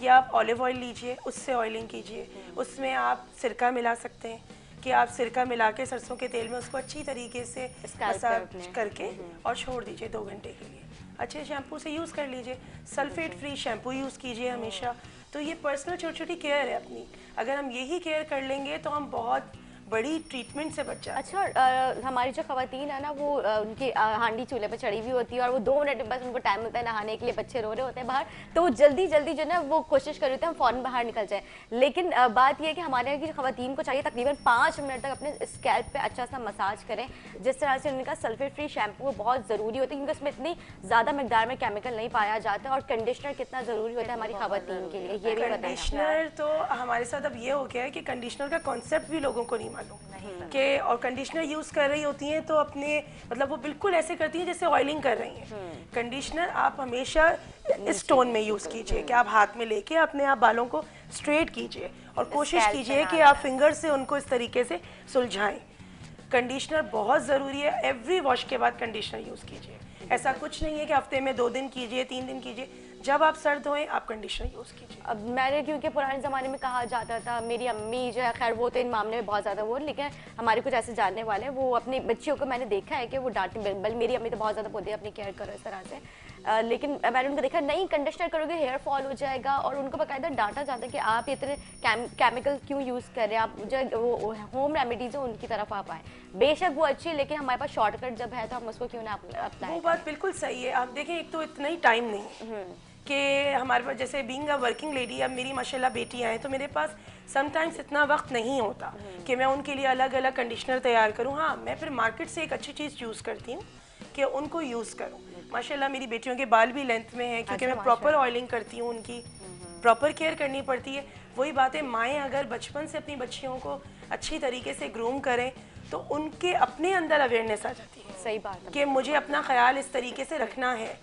या आप ऑलिव ऑयल लीजिए, उससे ऑयलिंग कीजिए। उसमें आप सिरका मिला सकते हैं कि आप सिरका मिला के सरसों के तेल में उसको अच्छी तरीके से मसाज करके और छोड़ दीजिए 2 घंटे के लिए। अच्छे शैम्पू से यूज़ कर लीजिए, सल्फेट फ्री शैम्पू यूज़ कीजिए हमेशा। तो ये पर्सनल छोटी छोटी केयर है अपनी, अगर हम यही केयर कर लेंगे तो हम बहुत बड़ी ट्रीटमेंट से बच जाते हैं। अच्छा, और हमारी जो खवातीन है ना वो उनकी हांडी चूल्हे पे चढ़ी हुई होती है और वो 2 मिनट में बस उनको टाइम मिलता है नहाने के लिए, बच्चे रो रहे होते हैं बाहर, तो वो जल्दी जल्दी जो है वो कोशिश कर रहे होते हैं हम फ़ौरन बाहर निकल जाए। लेकिन बात ये है कि हमारे यहाँ की खवातीन को चाहिए तकरीबन 5 मिनट तक अपने स्कैल्प पे अच्छा सा मसाज करें। जिस तरह से उनका सल्फेट फ्री शैम्पू वो बहुत ज़रूरी होता है, क्योंकि उसमें इतनी ज़्यादा मकदार में केमिकल नहीं पाया जाता। और कंडीशनर कितना ज़रूरी होता है हमारी खवातीन के लिए, ये भी बताएं। कंडीशनर तो हमारे साथ अब ये हो गया है कि कंडीशनर का कॉन्सेप्ट भी लोगों को नहीं मालूम कि, और कंडीशनर यूज़ कर रही होती हैं तो अपने मतलब वो बिल्कुल ऐसे करती हैं जैसे ऑयलिंग कर रही हैं। कंडीशनर आप हमेशा इस टोन में यूज़ कीजिए कि आप हाथ में लेके अपने आप बालों को स्ट्रेट कीजिए और कोशिश Scalp कीजिए कि बनाना आप फिंगर से उनको इस तरीके से सुलझाएं। कंडीशनर बहुत ज़रूरी है, एवरी वॉश के बाद कंडीशनर यूज़ कीजिए। ऐसा कुछ नहीं है कि हफ्ते में 2 दिन कीजिए, 3 दिन कीजिए, जब आप सर्द होएं आप कंडीशनर यूज़ कीजिए। अब मैंने, क्योंकि पुराने ज़माने में कहा जाता था, मेरी अम्मी जो है, खैर वो तो इन मामले में बहुत ज़्यादा वो, लेकिन हमारे कुछ ऐसे जानने वाले हैं, वो अपनी बच्चियों को मैंने देखा है कि वो डांटती, मेरी अम्मी तो बहुत ज़्यादा बोलती है अपनी केयर करो इस तरह से, लेकिन मैंने उनको देखा नहीं कंडीशनर करोगे हेयर फॉल हो जाएगा, और उनको बाकायदा डांटा जाता है कि आप इतने केमिकल क्यों यूज़ कर रहे हैं, आप जो वो होम रेमेडीज़ हैं उनकी तरफ आप आए। बेशक वो अच्छी है, लेकिन हमारे पास शॉर्टकट जब है तो हम उसको क्यों ना अपनाएं। वो बात बिल्कुल सही है। आप देखें, एक तो इतना ही टाइम नहीं कि हमारे पास, जैसे बीइंग अ वर्किंग लेडी, अब मेरी माशाल्लाह बेटियां हैं तो मेरे पास समटाइम्स इतना वक्त नहीं होता कि मैं उनके लिए अलग अलग कंडीशनर तैयार करूं। हाँ, मैं फिर मार्केट से एक अच्छी चीज़ चूज़ करती हूँ कि उनको यूज़ करूँ। माशाल्लाह मेरी बेटियों के बाल भी लेंथ में हैं क्योंकि मैं प्रॉपर ऑयलिंग करती हूँ, उनकी प्रॉपर केयर करनी पड़ती है। वही बात है, माएँ अगर बचपन से अपनी बच्चियों को अच्छी तरीके से ग्रूम करें तो उनके अपने अंदर अवेयरनेस आ जाती है। सही बात है कि मुझे अपना ख्याल इस तरीके से रखना है।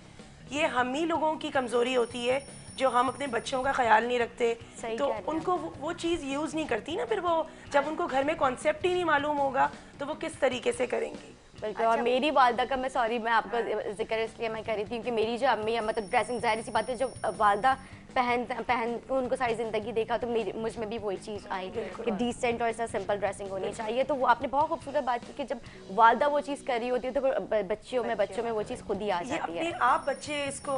ये हम ही लोगों की कमज़ोरी होती है जो हम अपने बच्चों का ख्याल नहीं रखते, तो उनको वो चीज़ यूज़ नहीं करती ना, फिर वो जब उनको घर में कॉन्सेप्ट ही नहीं मालूम होगा तो वो किस तरीके से करेंगी। बिल्कुल। और मेरी वालदा का, मैं सॉरी मैं आपका जिक्र इसलिए मैं कर रही थी क्योंकि मेरी जो अम्मी है, मतलब ड्रेसिंग, ज़ाहिर सी बात है, जो वालदा पहन उनको सारी ज़िंदगी देखा तो मुझ में भी वही चीज़ आई कि डिसेंट और ऐसा सिंपल ड्रेसिंग होनी चाहिए। तो वो आपने बहुत खूबसूरत बात की कि जब वालदा वो चीज़ कर रही होती है तो बच्चों में वो चीज़ खुद ही आ जाती है। अपने आप बच्चे इसको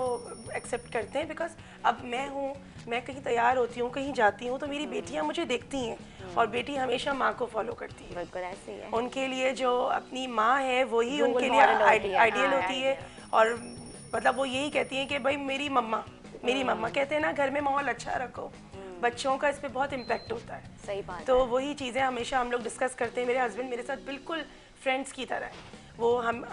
एक्सेप्ट करते हैं, बिकॉज अब मैं कहीं तैयार होती हूँ, कहीं जाती हूँ तो मेरी बेटियाँ मुझे देखती हैं और बेटी हमेशा माँ को फॉलो करती है। बिल्कुल ऐसे ही है। उनके लिए जो अपनी माँ है वही उनके लिए आइडियल होती है, और मतलब वो यही कहती हैं कि भाई मेरी मम्मा कहते हैं ना, घर में माहौल अच्छा रखो, बच्चों का इस पे बहुत इम्पैक्ट होता है। सही बात तो वही चीज़ें हमेशा हम लोग डिस्कस करते हैं। मेरे हस्बैंड मेरे साथ बिल्कुल फ्रेंड्स की तरह है, वो हम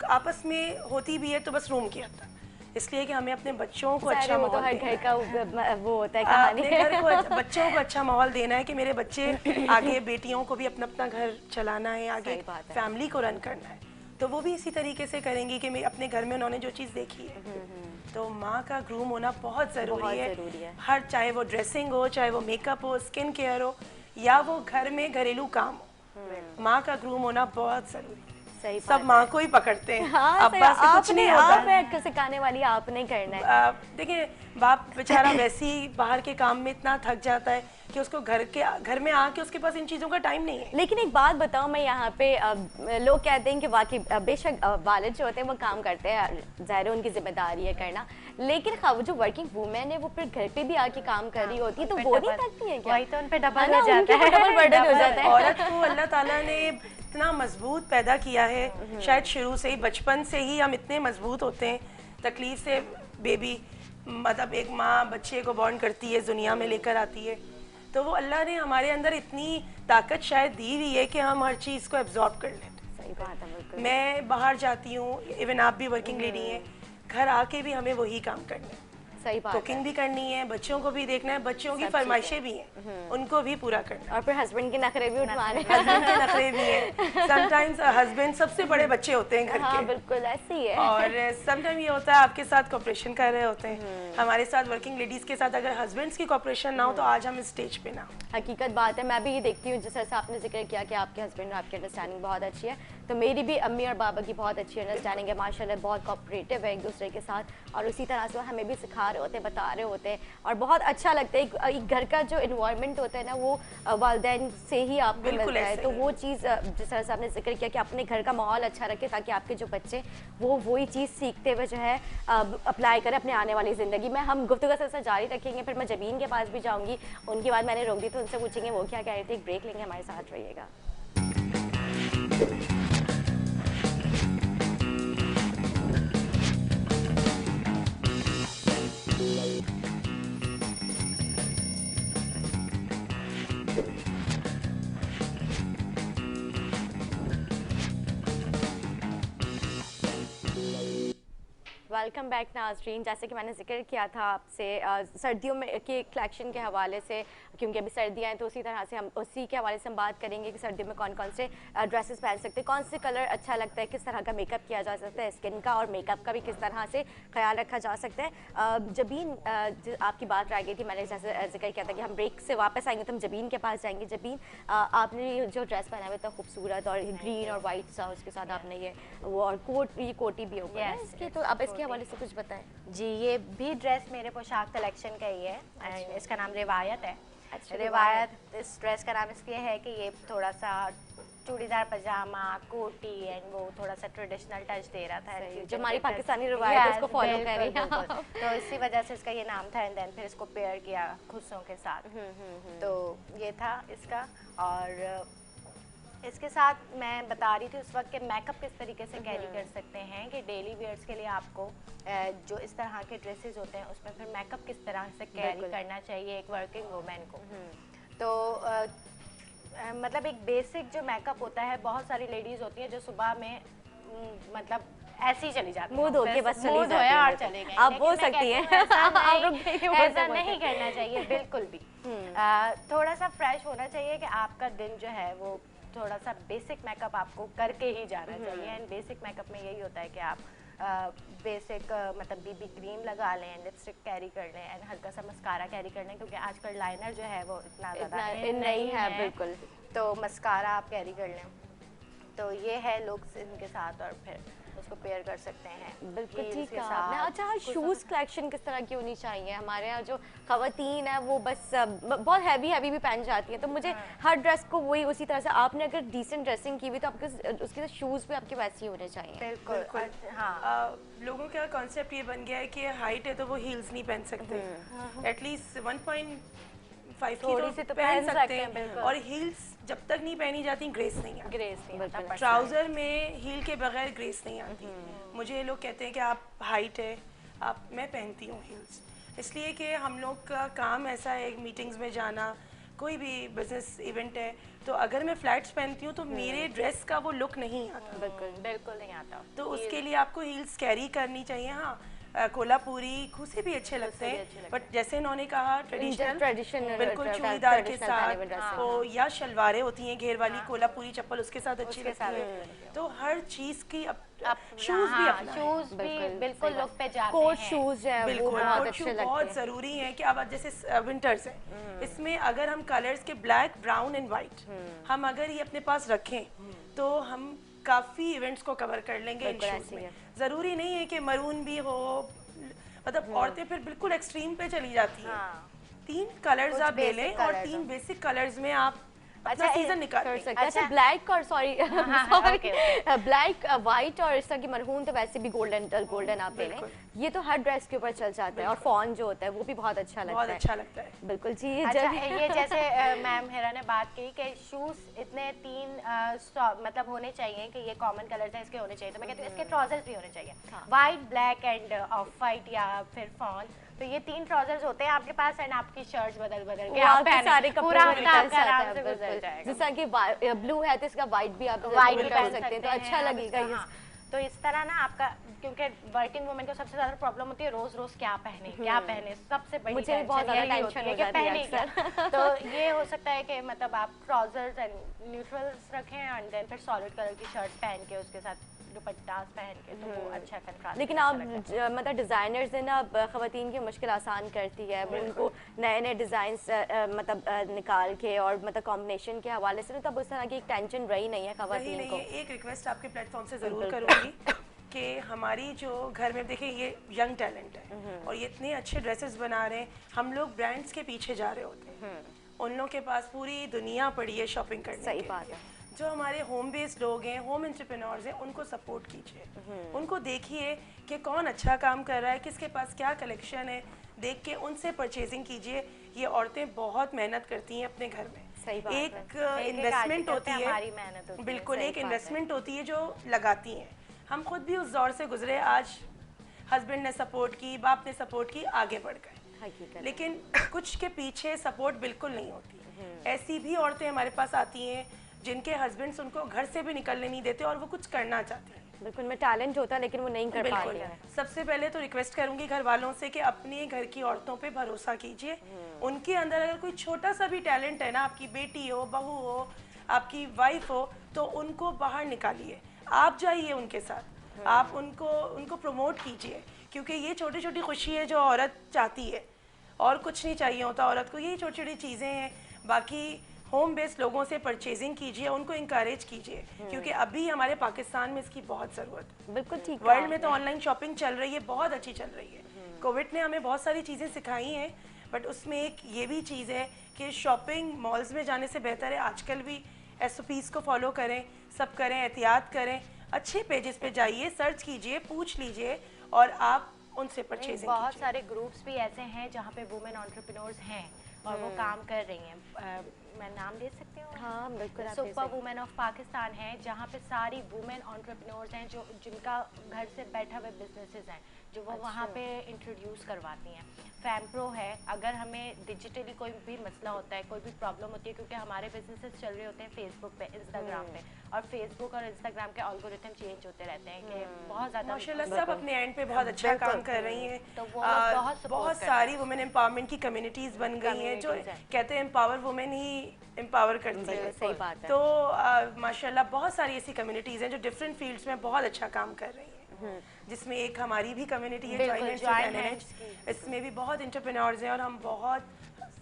आपस में होती भी है तो बस रूम की हद तक, इसलिए कि हमें अपने बच्चों को सारे अच्छा वो तो माहौल हर देना घर है। का वो होता है कहानी। अपने घर को बच्चों को अच्छा माहौल देना है कि मेरे बच्चे आगे, बेटियों को भी अपना अपना घर चलाना है, आगे सही बात है। फैमिली को रन करना है, तो वो भी इसी तरीके से करेंगी कि मैं अपने घर में उन्होंने जो चीज़ देखी है। तो माँ का ग्रूम होना बहुत ज़रूरी है। हर, चाहे वो ड्रेसिंग हो, चाहे वो मेकअप हो, स्किन केयर हो, या वो घर में घरेलू काम हो, माँ का ग्रूम होना बहुत ज़रूरी है। सही सब माँ को ही पकड़ते हैं। हाँ, अब्बा से कुछ नहीं होता। आप है सिखाने वाली, आपने करना है। देखिए, बाप बेचारा वैसे ही बाहर के काम में इतना थक जाता है कि उसको घर में आके उसके पास इन चीज़ों का टाइम नहीं है। लेकिन एक बात बताओ, मैं यहाँ पे लोग कहते हैं कि वाकई बेशक वालिद जो होते हैं वो काम करते हैं, ज़ाहिर है उनकी जिम्मेदारी है करना, लेकिन हाँ जो वर्किंग वुमेन है वो फिर घर पे भी आके काम कर रही होती है, तो वो नहीं थकती है क्या? वही तो उन पे डबल है ना, हो जाता उनके है, ऊपर डबल बर्डन हो जाता है। औरत को अल्लाह ताला ने इतना मजबूत पैदा किया है, शायद शुरू से ही, बचपन से ही हम इतने मजबूत होते हैं। तकलीफ से बेबी, मतलब एक माँ बच्चे को बॉर्न करती है, दुनिया में लेकर आती है, तो वो अल्लाह ने हमारे अंदर इतनी ताकत शायद दी हुई है कि हम हर चीज़ को एब्जॉर्ब कर लें। सही बात है, बिल्कुल। मैं बाहर जाती हूँ, इवन आप भी वर्किंग लेडी हैं, घर आके भी हमें वही काम करना है। सही बात कुकिंग भी करनी है, बच्चों को भी देखना है, बच्चों की फरमाइशें भी हैं, उनको भी पूरा करना है, और फिर हस्बैंड के नखरे भी उठवाने हैं। हस्बैंड के नखरे भी हैं। समटाइम्स हस्बैंड सबसे बड़े बच्चे होते हैं घर हाँ के, बिल्कुल ऐसे ही है। और समटाइम ये होता है आपके साथ कॉपरेशन कर रहे होते हैं, हमारे साथ वर्किंग लेडीज के साथ अगर हस्बैंड्स की कॉपरेशन ना हो तो आज हम इस स्टेज पे ना हो। हकीकत बात है, मैं भी ये देखती हूँ, जिस तरह से आपने जिक्र किया कि आपके हस्बैंड और आपकी अंडरस्टैंडिंग बहुत अच्छी है, तो मेरी भी अम्मी और बाबा की बहुत अच्छी अंडरस्टैंडिंग है माशाल्लाह, बहुत कोऑपरेटिव है एक दूसरे के साथ, और उसी तरह से वो हमें भी सिखा रहे होते हैं, बता रहे होते हैं, और बहुत अच्छा लगता है। एक घर का जो इन्वायरमेंट होता है ना, वो वालिदैन से ही आपको मिलता है, तो वो चीज़ जिस तरह से आपने जिक्र किया कि अपने घर का माहौल अच्छा रखें ताकि आपके जो बच्चे वो वही चीज़ सीखते हुए जो है अप्लाई करें अपने आने वाली ज़िंदगी में। हम गुफ्तगू से जारी रखेंगे, फिर मैं जबीन के पास भी जाऊँगी, उनकी बात मैंने रोक दी तो उनसे पूछेंगे वो क्या कह रही थी। एक ब्रेक लेंगे, हमारे साथ रहिएगा। वेलकम बैक नाज़रीन। जैसे कि मैंने जिक्र किया था आपसे सर्दियों में के कलेक्शन के हवाले से, क्योंकि अभी सर्दियाँ हैं तो उसी तरह से हम उसी के हवाले से हम बात करेंगे कि सर्दियों में कौन कौन से ड्रेसेस पहन सकते हैं, कौन से कलर अच्छा लगता है, किस तरह का मेकअप किया जा सकता है, स्किन का और मेकअप का भी किस तरह से ख्याल रखा जा सकता है। जबीन, आपकी बात रह गई थी, मैंने जैसे जिक्र किया था कि हम ब्रेक से वापस आएंगे तो हम जबीन के पास जाएंगे। जबीन, आपने जो ड्रेस पहना हुआ था खूबसूरत और ग्रीन और वाइट सा, उसके साथ आपने ये वो और कोट, ये कोटी भी होगा इसकी, तो आप इसके हवाले से कुछ बताएं। जी, ये भी ड्रेस मेरे पोशाक कलेक्शन का ही है, एंड इसका नाम रिवायत है। अच्छा, रिवायत, इस ड्रेस का नाम इसलिए है कि ये थोड़ा सा चूड़ीदार पजामा, कोटी, एंड वो थोड़ा सा ट्रेडिशनल टच दे रहा था, जो हमारी पाकिस्तानी रिवायत है उसको फॉलो कर रही है। तो इसी वजह से इसका ये नाम था, एंड देन फिर इसको पेयर किया खुशों के साथ। तो ये था इसका, और इसके साथ मैं बता रही थी उस वक्त कि मेकअप किस तरीके से कैरी कर सकते हैं, कि डेली वेयर्स के लिए आपको जो इस तरह के ड्रेसेस होते हैं उसमें फिर मेकअप किस तरह से कैरी करना चाहिए एक वर्किंग वुमेन को। तो मतलब एक बेसिक जो मेकअप होता है, बहुत सारी लेडीज़ होती हैं जो सुबह में मतलब ऐसे ही चली जाती है, मुंह धो के बस चली जाती है और है। चले गए। आप बोल सकती हैं। ऐसा नहीं करना चाहिए बिल्कुल भी। थोड़ा सा फ्रेश होना चाहिए कि आपका दिन जो है वो थोड़ा सा बेसिक मेकअप आपको करके ही जाना चाहिए, एंड बेसिक मेकअप में यही होता है कि आप बेसिक मतलब बीबी क्रीम लगा लें, लिपस्टिक कैरी कर लें, एंड हल्का सा मस्कारा कैरी कर लें, क्योंकि आजकल लाइनर जो है वो इतना ज़्यादा नहीं है बिल्कुल, तो मस्कारा आप कैरी कर लें। तो ये है लुक्स इनके साथ, और फिर उसको पेयर कर सकते हैं। बिल्कुल ठीक है आपने। अच्छा, शूज़ कलेक्शन किस तरह की होनी चाहिए? हमारे यहाँ जो ख़वातीन है वो बस बहुत हैवी भी पहन जाती हैं, तो मुझे हर ड्रेस को वही उसी तरह से, आपने अगर डिसेंट ड्रेसिंग की हुई तो आपके उसके शूज़ भी आपके वैसे ही होने चाहिए। बिल्कुल हाँ। लोगों का कॉन्सेप्ट ये बन गया है कि हाइट है तो वो हील्स नहीं पहन सकते, एटलीस्ट 1.5 की तो पहन सकते हैं, और हील्स जब तक नहीं पहनी जाती ग्रेस नहीं आती। ग्रेस नहीं आता, ट्राउजर में हील के बगैर ग्रेस नहीं आती। मुझे ये लोग कहते हैं कि आप हाइट है, मैं पहनती हूँ हील्स, इसलिए कि हम लोग का काम ऐसा है, मीटिंग्स में जाना, कोई भी बिजनेस इवेंट है, तो अगर मैं फ्लैट्स पहनती हूँ तो मेरे ड्रेस का वो लुक नहीं आता। बिल्कुल नहीं आता, तो उसके लिए आपको हील्स कैरी करनी चाहिए। हाँ, कोल्हापुरी खूसे भी अच्छे लगते हैं, बट जैसे इन्होंने कहा ट्रेडिशनल बिल्कुल चूड़ीदार के साथ हो, या शलवारें होती हैं घेर वाली कोल्हापुरी चप्पल उसके साथ अच्छी लगती है। तो हर चीज की शूज भी अपना शूज भी बिल्कुल लुक पे जाते कोट हैं। शूज है वो बिल्कुल बहुत कोट अच्छे शू लगते बहुत हैं। जरूरी है कि अब जैसे विंटर्स है, इसमें अगर हम कलर्स के ब्लैक, ब्राउन एंड वाइट हम अगर ये अपने पास रखें तो हम काफी इवेंट्स को कवर कर लेंगे इन शूज में। जरूरी नहीं है कि मरून भी हो, मतलब औरतें फिर बिल्कुल एक्सट्रीम पे चली जाती हैं। 3 कलर्स आप ले लें और 3 बेसिक कलर्स में आप अच्छा सीजन निकाल कर सकते सकते हैं। अच्छा ब्लैक और सॉरी ब्लैक वाइट और इस तरह की मरहून तो वैसे भी गोल्डन आप ले लें, ये तो हर ड्रेस के ऊपर चल जाता है। और फॉन जो होता है वो भी बहुत अच्छा लगता है। बिल्कुल जी। अच्छा ये जैसे मैम हेरा ने बात की कि शूज इतने 3 मतलब होने चाहिए कि ये कॉमन कलर्स हैं इसके होने चाहिए, तो मैं कहती हूँ इसके ट्राउजर्स भी होने चाहिए, white, black end of white या फिर फॉन। तो ये 3 ट्राउजर्स होते हैं आपके पास एंड आपकी शर्ट्स बदल के आप सारे पूरा कपड़े हफ्ता आपका आराम से गुजर जाएगा। जैसा कि ब्लू है तो इसका वाइट भी आप वाइट भी पहन सकते हैं तो अच्छा लगेगा। तो इस तरह ना आपका, क्योंकि वर्किंग वुमेन को सबसे ज्यादा प्रॉब्लम होती है रोज रोज क्या पहने, सबसे बड़ी मुझे भी बहुत ज्यादा टेंशन हो जाती है अक्सर। तो ये हो सकता है कि मतलब आप ट्राउजर्स एंड न्यूट्रल्स रखें एंड देन फिर सॉलिड कलर की शर्ट पहन के उसके साथ दुपट्टा पहन के, तो वो अच्छा कंट्रास्ट। लेकिन आप मतलब डिज़ाइनर्स है ना ख़वातीन की मुश्किल आसान करती है, वो उनको नए डिज़ाइंस मतलब निकाल के और मतलब कॉम्बिनेशन के हवाले से, तब उस तरह की एक टेंशन रही नहीं है ख़वातीन को। एक रिक्वेस्ट आपके प्लेटफॉर्म से ज़रूर करूँगी कि हमारी जो घर में देखें ये यंग टैलेंट है और ये इतने अच्छे ड्रेसेस बना रहे हैं, हम लोग ब्रांड्स के पीछे जा रहे होते हैं, उन लोगों के पास पूरी दुनिया पड़ी है शॉपिंग करने। सही बात है। जो हमारे होम बेस्ड लोग हैं, होम एंटरप्रेन्योर्स हैं, उनको सपोर्ट कीजिए, उनको देखिए कि कौन अच्छा काम कर रहा है, किसके पास क्या कलेक्शन है, देख के उनसे परचेजिंग कीजिए। ये औरतें बहुत मेहनत करती हैं अपने घर में। सही बात एक इन्वेस्टमेंट होती है, हमारी मेहनत होती है, बिल्कुल एक इन्वेस्टमेंट होती है जो लगाती हैं। हम खुद भी उस दौर से गुजरे, आज हस्बैंड ने सपोर्ट की, बाप ने सपोर्ट की, आगे बढ़ गए। लेकिन कुछ के पीछे सपोर्ट बिल्कुल नहीं होती। ऐसी भी औरतें हमारे पास आती हैं जिनके हस्बैंड्स उनको घर से भी निकलने नहीं देते और वो कुछ करना चाहती हैं। बिल्कुल में टैलेंट होता है लेकिन वो नहीं कर पाते हैं। सबसे पहले तो रिक्वेस्ट करूंगी घर वालों से कि अपने घर की औरतों पे भरोसा कीजिए। उनके अंदर अगर कोई छोटा सा भी टैलेंट है ना, आपकी बेटी हो, बहू हो, आपकी वाइफ हो, तो उनको बाहर निकालिए। आप जाइए उनके साथ, आप उनको प्रमोट कीजिए, क्योंकि ये छोटी छोटी खुशी है जो औरत चाहती है, और कुछ नहीं चाहिए होता औरत को। यही छोटी छोटी चीज़ें हैं। बाकी होम बेस्ड लोगों से परचेजिंग कीजिए, उनको इंकरेज कीजिए, क्योंकि अभी हमारे पाकिस्तान में इसकी बहुत ज़रूरत है। बिल्कुल ठीक। वर्ल्ड में तो ऑनलाइन शॉपिंग चल रही है, बहुत अच्छी चल रही है। कोविड ने हमें बहुत सारी चीज़ें सिखाई हैं, बट उसमें एक ये भी चीज़ है कि शॉपिंग मॉल्स में जाने से बेहतर है आजकल भी SOPs को फॉलो करें, सब करें, एहतियात करें, अच्छे पेजेस पे जाइए, सर्च कीजिए, पूछ लीजिए और आप उनसे परचेजिंग कीजिए। बहुत सारे ग्रुप्स भी ऐसे हैं जहाँ पे वुमेन एंटरप्रेन्योर्स हैं और वो काम कर रही हैं। मैं नाम दे सकती हूँ? हाँ बिल्कुल। सुपर वुमेन ऑफ पाकिस्तान है, जहाँ पे सारी वुमेन एंटरप्रेन्योर्स हैं जो जिनका घर से बैठा हुए बिजनेसेस हैं, जो वो वहाँ पे इंट्रोड्यूस करवाती हैं। फैम्प्रो है, अगर हमें डिजिटली कोई भी मसला होता है, कोई भी प्रॉब्लम होती है, क्योंकि हमारे बिजनेसेस चल रहे होते हैं फेसबुक पे, इंस्टाग्राम पे, और फेसबुक और इंस्टाग्राम के एल्गोरिथम चेंज होते रहते हैं कि बहुत ज़्यादा माशाल्लाह सब अपने एंड पे बहुत अच्छा काम कर रही हैं। तो वो बहुत सारी वुमेन एम्पावरमेंट की कम्युनिटीज़ बन गई हैं जो कहते हैं एम्पावर वुमेन ही एम्पावर करती है। सही बात है। तो माशाल्लाह बहुत सारी ऐसी कम्युनिटीज़ हैं जो डिफरेंट फील्ड्स में बहुत अच्छा काम कर रही हैं, जिसमें एक हमारी भी कम्युनिटी है जॉइन हैंड्स, इसमें भी बहुत एंटरप्रेन्योर्स हैं और हम बहुत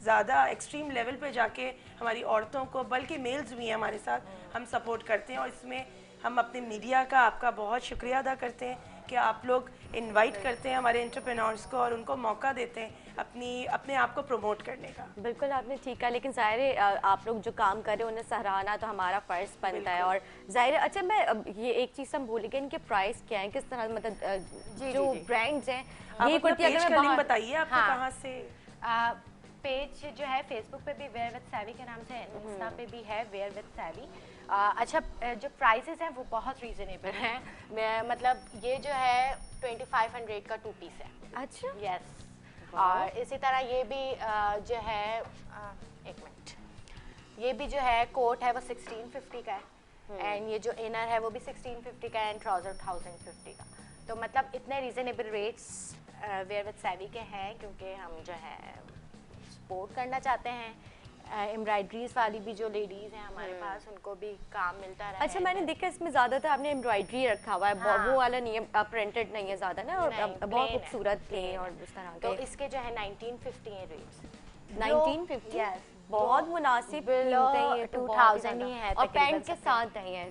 ज़्यादा एक्सट्रीम लेवल पे जाके हमारी औरतों को, बल्कि मेल्स भी हैं हमारे साथ, हम सपोर्ट करते हैं। और इसमें हम अपने मीडिया का आपका बहुत शुक्रिया अदा करते हैं कि आप लोग इनवाइट करते हैं हमारे एंटरप्रेन्योर्स को और उनको मौका देते हैं अपने आप को प्रमोट करने का। बिल्कुल आपने ठीक है, लेकिन ज़ाहिर है आप लोग जो काम कर रहे हैं उन्हें सराहना तो हमारा फ़र्ज़ बनता है। और ज़ाहिर है, अच्छा मैं ये एक चीज़ हम भूल गए, इनके प्राइस क्या है, किस तरह मतलब जो ब्रांड्स हैं ये कुर्ती अगर मैं बताइए आपको कहाँ से? पेज जो है फेसबुक पे भी वेयर विद सैवी के नाम से, इंस्टा पे भी है वेयर विद सैवी। अच्छा जो प्राइसेस हैं वो बहुत रीजनेबल हैं। मतलब ये जो है 2500 का 2 पीस है। अच्छा यस। और इसी तरह ये भी जो है एक मिनट, ये भी जो है कोट है वो 1650 का है, एंड ये जो इनर है वो भी 1650 का है, एंड ट्राउजर 1050 का। तो मतलब इतने रीजनेबल रेट्स वेयर विद सेवी के हैं, क्योंकि हम जो है सपोर्ट करना चाहते हैं एम्ब्रॉयडरीज वाली भी जो लेडीज हैं हमारे पास, उनको भी काम मिलता रहे। अच्छा, मैंने देखा इसमें ज्यादातर आपने एम्ब्रॉयडरी रखा हुआ है, वो वाला नहीं है, प्रिंटेड नहीं है ज्यादा ना, और बहुत खूबसूरत प्लेन और उस तरह के। तो इसके जो है 1950 है रेट्स। 1950? यस, बहुत मुनासिब बिलो कीमतें हैं ये तो, 2000 ही है और तकरीबन पैंट के सबके। साथ नहीं है।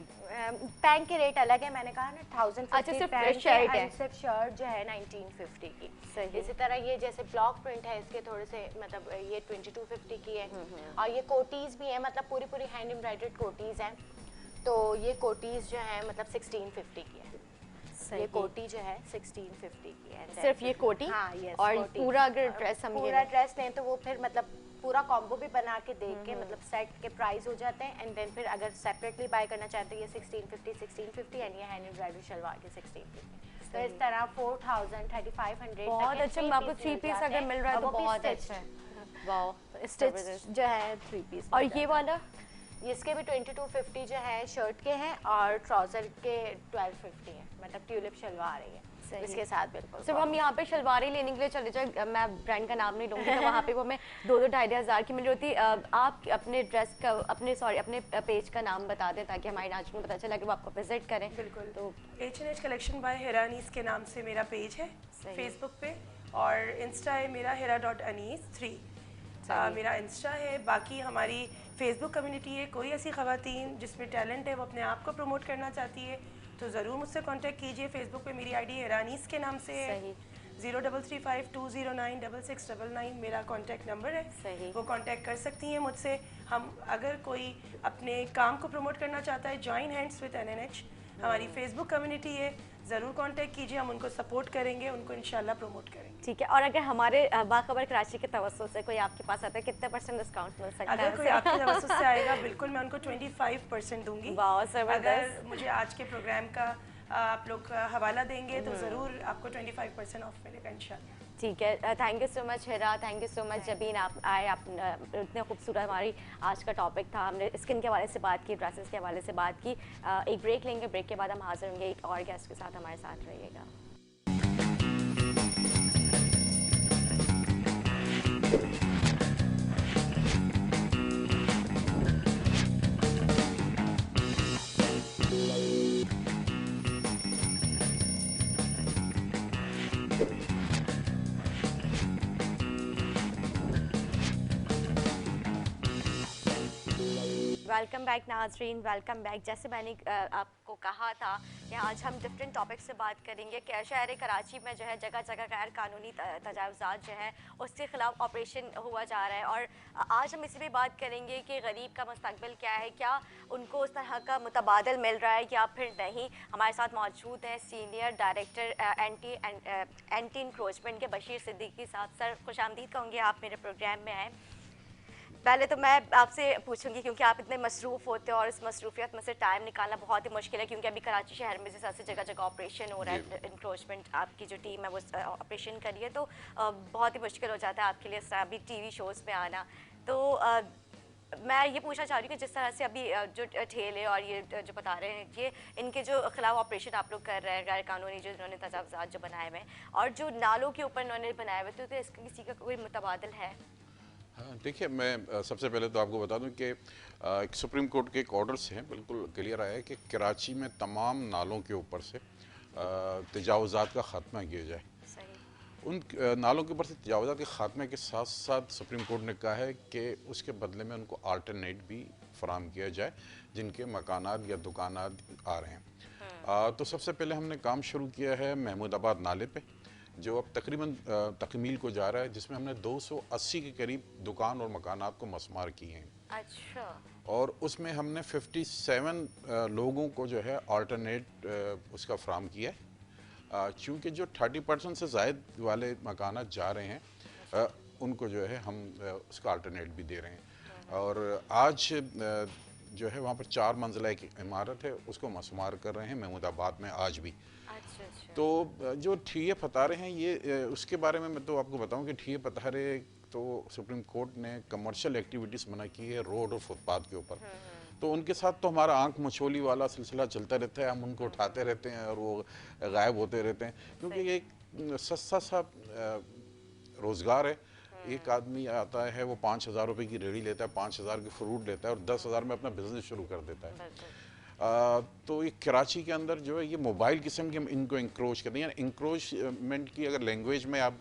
पैंट के रेट अलग है, मैंने कहा ना 1050 अच्छा, सिर्फ पैंट शर्ट है। सिर्फ शर्ट जो है 1950 की। सही। इसी तरह ये जैसे ब्लॉक प्रिंट है, इसके थोड़े से मतलब ये 2250 की है। और ये कोटीज भी है, मतलब पूरी पूरी हैंड एम्ब्रॉयडर्ड कोटीज हैं, तो ये कोटीज जो है मतलब 1650 की है। ये कोटी जो है 1650 की है। सिर्फ ये कोटी? हाँ, यस। और पूरा अगर ड्रेस हम पूरा ड्रेस लें तो वो फिर मतलब पूरा कॉम्बो भी बना के देख के मतलब सेट के प्राइस हो जाते हैं, एंड देन फिर अगर सेपरेटली बाय करना चाहते हैं ये 1650 एंड ये हैंड एम्ब्रॉयडरी शलवार के 1650। तो इस तरह 4000 3500 बहुत अच्छा, आपको 3 पीस अगर मिल रहा है तो बहुत अच्छा है। वाह, स्टिच जो है 3 पीस। और ये वाला इसके भी 2250 जो है शर्ट के हैं, और ट्राउजर के 1250 है, मतलब ट्यूलिप शलवार है ये इसके साथ। बिल्कुल सिर्फ हम यहाँ पे शलवारें लेने के लिए चले जाए, मैं ब्रांड का नाम नहीं लूँगी, तो वहाँ पे वो हमें 2-2 ढाई हज़ार की मिल रही होती। आप अपने ड्रेस का अपने पेज का नाम बता दें ताकि हमारे नाच को पता चले, अगर वो आपको विजिट करें। बिल्कुल। तो H&H कलेक्शन बाय हिरानीस के नाम से मेरा पेज है फेसबुक पे, और इंस्टा है मेरा hira.anis3 मेरा इंस्टा है। बाकी हमारी फेसबुक कम्युनिटी है, कोई ऐसी ख़वातीन जिसमें टैलेंट है वो अपने आप को प्रमोट करना चाहती है तो ज़रूर मुझसे कांटेक्ट कीजिए। फेसबुक पे मेरी आईडी हिरानीस के नाम से है। 0335209699 मेरा कांटेक्ट नंबर है। सही। वो कांटेक्ट कर सकती हैं मुझसे। हम अगर कोई अपने काम को प्रमोट करना चाहता है, जॉइन हैंड्स विद NNH हमारी फेसबुक कम्युनिटी है, ज़रूर कांटेक्ट कीजिए, हम उनको सपोर्ट करेंगे, उनको इंशाल्लाह प्रमोट करेंगे। ठीक है। और अगर हमारे बाखबर कराची के तवज्जुह से कोई आपके पास आता है, कितने % डिस्काउंट मिल सकता है? अगर कोई आपके तवज्जुह से आएगा, बिल्कुल मैं उनको 25% दूंगी। वाह, जबरदस्त। अगर मुझे आज के प्रोग्राम का आप लोग हवाला देंगे तो ज़रूर आपको 25% ऑफ मिलेगा इंशाल्लाह। ठीक है। Thank you so much Hira, thank you so much Jabeen, आप आए, आप इतने खूबसूरत। हमारी आज का टॉपिक था, हमने स्किन के हवाले से बात की, ड्रेसेस के हवाले से बात की। एक ब्रेक लेंगे, ब्रेक के बाद हम हाजिर होंगे एक और गेस्ट के साथ, हमारे साथ रहिएगा। वेलकम बैक नाजरीन, वेलकम बैक। जैसे मैंने आपको कहा था कि आज हम डिफरेंट टॉपिक से बात करेंगे कि शहर कराची में जो है जगह जगह गैर कानूनी तजावुज़ात जो है उसके ख़िलाफ़ ऑपरेशन हुआ जा रहा है, और आज हम इसी पे बात करेंगे कि गरीब का मुस्तकबिल क्या है, क्या उनको उस तरह का मुतबादल मिल रहा है या फिर नहीं। हमारे साथ मौजूद हैं सीनियर डायरेक्टर एंटी इंक्रोचमेंट के बशीर सिद्दीकी साहब। सर, खुशामदीद कहूँगी, आप मेरे प्रोग्राम में आए। पहले तो मैं आपसे पूछूंगी, क्योंकि आप इतने मसरूफ़ होते हो और इस मसरूफियत में से टाइम निकालना बहुत ही मुश्किल है, क्योंकि अभी कराची शहर में जिस तरह से जगह जगह ऑपरेशन हो रहा है, इंक्रोचमेंट आपकी जो टीम है वो ऑपरेशन कर रही है, तो बहुत ही मुश्किल हो जाता है आपके लिए इस तरह अभी TV शोज़ में आना। तो मैं ये पूछना चाह रही हूँ कि जिस तरह से अभी जो ठेले और ये जो बता रहे हैं, ये इनके जो खिलाफ ऑपरेशन आप लोग कर रहे हैं, गैर कानूनी जो इन्होंने तजावुज़ात जो बनाए हुए हैं, और जो नालों के ऊपर इन्होंने बनाए हुए, तो इसका किसी का कोई मुतबादल है? हाँ, देखिए, मैं सबसे पहले तो आपको बता दूं कि एक सुप्रीम कोर्ट के एक ऑर्डर से है, बिल्कुल क्लियर आया है कि कराची में तमाम नालों के ऊपर से तजावुज़ात का ख़ात्मा किया जाए। उन नालों के ऊपर से तजावुज़ात के ख़ात्मे के साथ साथ सुप्रीम कोर्ट ने कहा है कि उसके बदले में उनको अल्टरनेट भी फराहम किया जाए जिनके मकानात या दुकानात आ रहे हैं। तो सबसे पहले हमने काम शुरू किया है महमूदाबाद नाले पे, जो अब तकरीबन तकमील को जा रहा है, जिसमें हमने 280 के करीब दुकान और मकानात को मसमार किए हैं। अच्छा। और उसमें हमने 57 लोगों को जो है अल्टरनेट उसका फराहम किया है, चूँकि जो 30% से ज़ायद वाले मकानात जा रहे हैं उनको जो है हम उसका अल्टरनेट भी दे रहे हैं। और आज जो है वहाँ पर 4 मंजिला एक इमारत है, उसको मसमार कर रहे हैं महमूदाबाद में आज भी। तो जो ठिये पतारे हैं, ये उसके बारे में मैं तो आपको बताऊं कि ठिये पतारे तो सुप्रीम कोर्ट ने कमर्शियल एक्टिविटीज़ मना की है रोड और फुटपाथ के ऊपर। तो उनके साथ तो हमारा आंख मछोली वाला सिलसिला चलता रहता है, हम उनको उठाते रहते हैं और वो गायब होते रहते हैं, क्योंकि ये एक सस्ता सा रोज़गार है। एक आदमी आता है, वो 5,000 रुपये की रेडी लेता है, 5,000 की फ्रूट लेता है और 10,000 में अपना बिजनेस शुरू कर देता है। तो ये कराची के अंदर जो है ये मोबाइल किस्म के इनको इंक्रोच करते हैं। इंक्रोचमेंट की अगर लैंग्वेज में आप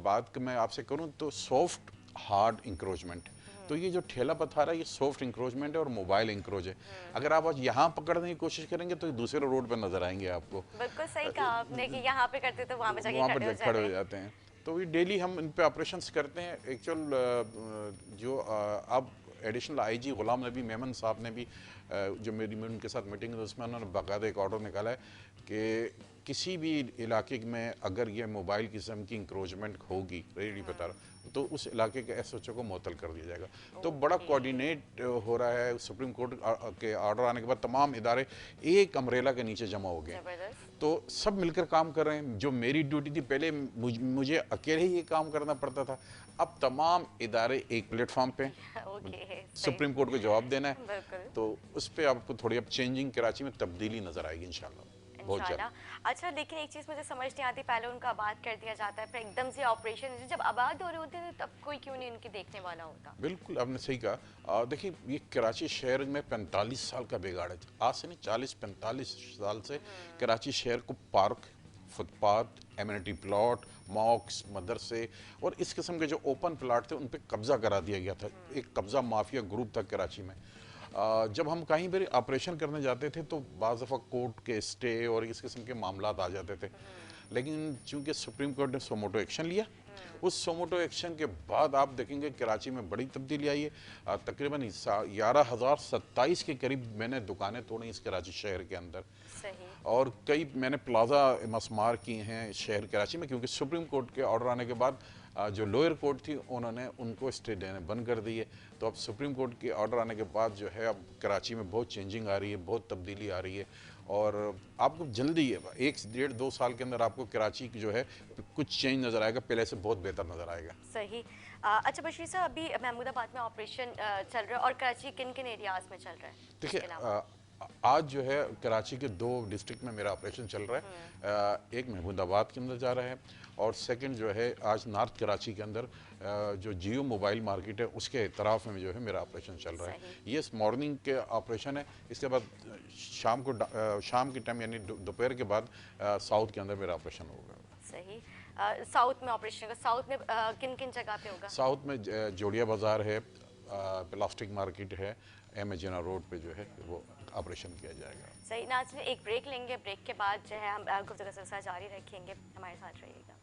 बात मैं आपसे करूं तो सॉफ्ट हार्ड इंक्रोचमेंट। तो ये जो ठेला पथारा है ये सॉफ्ट इंक्रोचमेंट है और मोबाइल इंक्रोच है। अगर आप आज यहाँ पकड़ने की कोशिश करेंगे तो दूसरे रोड पर नजर आएंगे आपको। बिल्कुल सही कहा आपने कि यहाँ पे करते तो वहाँ पे जाके खड़े हो जाते हैं। तो ये डेली हम इन पे ऑपरेशंस करते हैं। एक्चुअल जो अब एडिशनल आईजी गुलाम नबी मेमन साहब ने भी जो मेरी उनके साथ मीटिंग है उसमें उन्होंने बाकायदा एक ऑर्डर निकाला है कि किसी भी इलाके में अगर ये मोबाइल किस्म की इंक्रोचमेंट होगी रेडी बता रहा तो उस इलाके के एसएचओ को मुअत्तल कर दिया जाएगा। तो बड़ा कोऑर्डिनेट हो रहा है। सुप्रीम कोर्ट के ऑर्डर आने के बाद तमाम इदारे एक अम्ब्रेला के नीचे जमा हो गए, तो सब मिलकर काम कर रहे हैं। जो मेरी ड्यूटी थी पहले मुझे अकेले ही ये काम करना पड़ता था, अब तमाम इदारे एक प्लेटफॉर्म पे सुप्रीम कोर्ट को जवाब देना है, तो उस पर आपको थोड़ी अब चेंजिंग कराची में तब्दीली नजर आएगी इंशाल्लाह। अच्छा, लेकिन एक चीज़ मुझे समझ नहीं आती, पहले उनका आबाद कर दिया जाता है, फिर एकदम से ऑपरेशन, जब आबाद हो रहे होते हैं तब कोई क्यों नहीं उनकी देखने वाला होता? बिल्कुल आपने सही कहा। देखिए ये कराची शहर में 45 साल का बिगाड़ है, आज से नहीं 40-45 साल से कराची शहर को पार्क, फुटपाथ, एमिनिटी प्लॉट, मॉक्स, मदरसे और इस किस्म के जो ओपन प्लाट थे उन पर कब्जा करा दिया गया था। एक कब्जा माफिया ग्रुप था कराची में। जब हम कहीं पर ऑपरेशन करने जाते थे तो बाज़ दफ़ा कोर्ट के स्टे और इस किस्म के मामलात आ जाते थे, लेकिन चूंकि सुप्रीम कोर्ट ने सोमोटो एक्शन लिया, उस सोमोटो एक्शन के बाद आप देखेंगे कराची में बड़ी तब्दीली आई है। तकरीबन 11,027 के करीब मैंने दुकानें तोड़ी इस कराची शहर के अंदर। सही। और कई मैंने प्लाजा मसमार किए हैं शहर कराची में, क्योंकि सुप्रीम कोर्ट के ऑर्डर आने के बाद जो लोअर कोर्ट थी उन्होंने उनको स्टे देने बंद कर दिए। तो अब सुप्रीम कोर्ट के ऑर्डर आने के बाद जो है अब कराची में बहुत चेंजिंग आ रही है, बहुत तब्दीली आ रही है और आपको जल्दी 1-1.5-2 साल के अंदर आपको कराची की जो है कुछ चेंज नज़र आएगा, पहले से बहुत बेहतर नज़र आएगा। सही। अच्छा बशीर साहब, अभी महमूदाबाद में ऑपरेशन चल रहा है और कराची किन किन एरियाज में चल रहा है? देखिए आज जो है कराची के 2 डिस्ट्रिक्ट में मेरा ऑपरेशन चल रहा है। एक महमूदाबाद के अंदर जा रहा है और सेकंड जो है आज नॉर्थ कराची के अंदर जो जियो मोबाइल मार्केट है उसके तरफ में जो है मेरा ऑपरेशन चल रहा है। ये मॉर्निंग के ऑपरेशन है, इसके बाद शाम के टाइम यानी दोपहर के बाद साउथ के अंदर मेरा ऑपरेशन होगा। सही। साउथ में ऑपरेशन का, साउथ में किन किन जगह पे होगा? साउथ में जोड़िया बाज़ार है, प्लास्टिक मार्केट है, एमेजिना रोड पे जो है वो ऑपरेशन किया जाएगा। सही। नाज़रीन, एक ब्रेक लेंगे, ब्रेक के बाद जो है हम गुफ्तगू का सिलसिला जारी रखेंगे, हमारे साथ रहिएगा।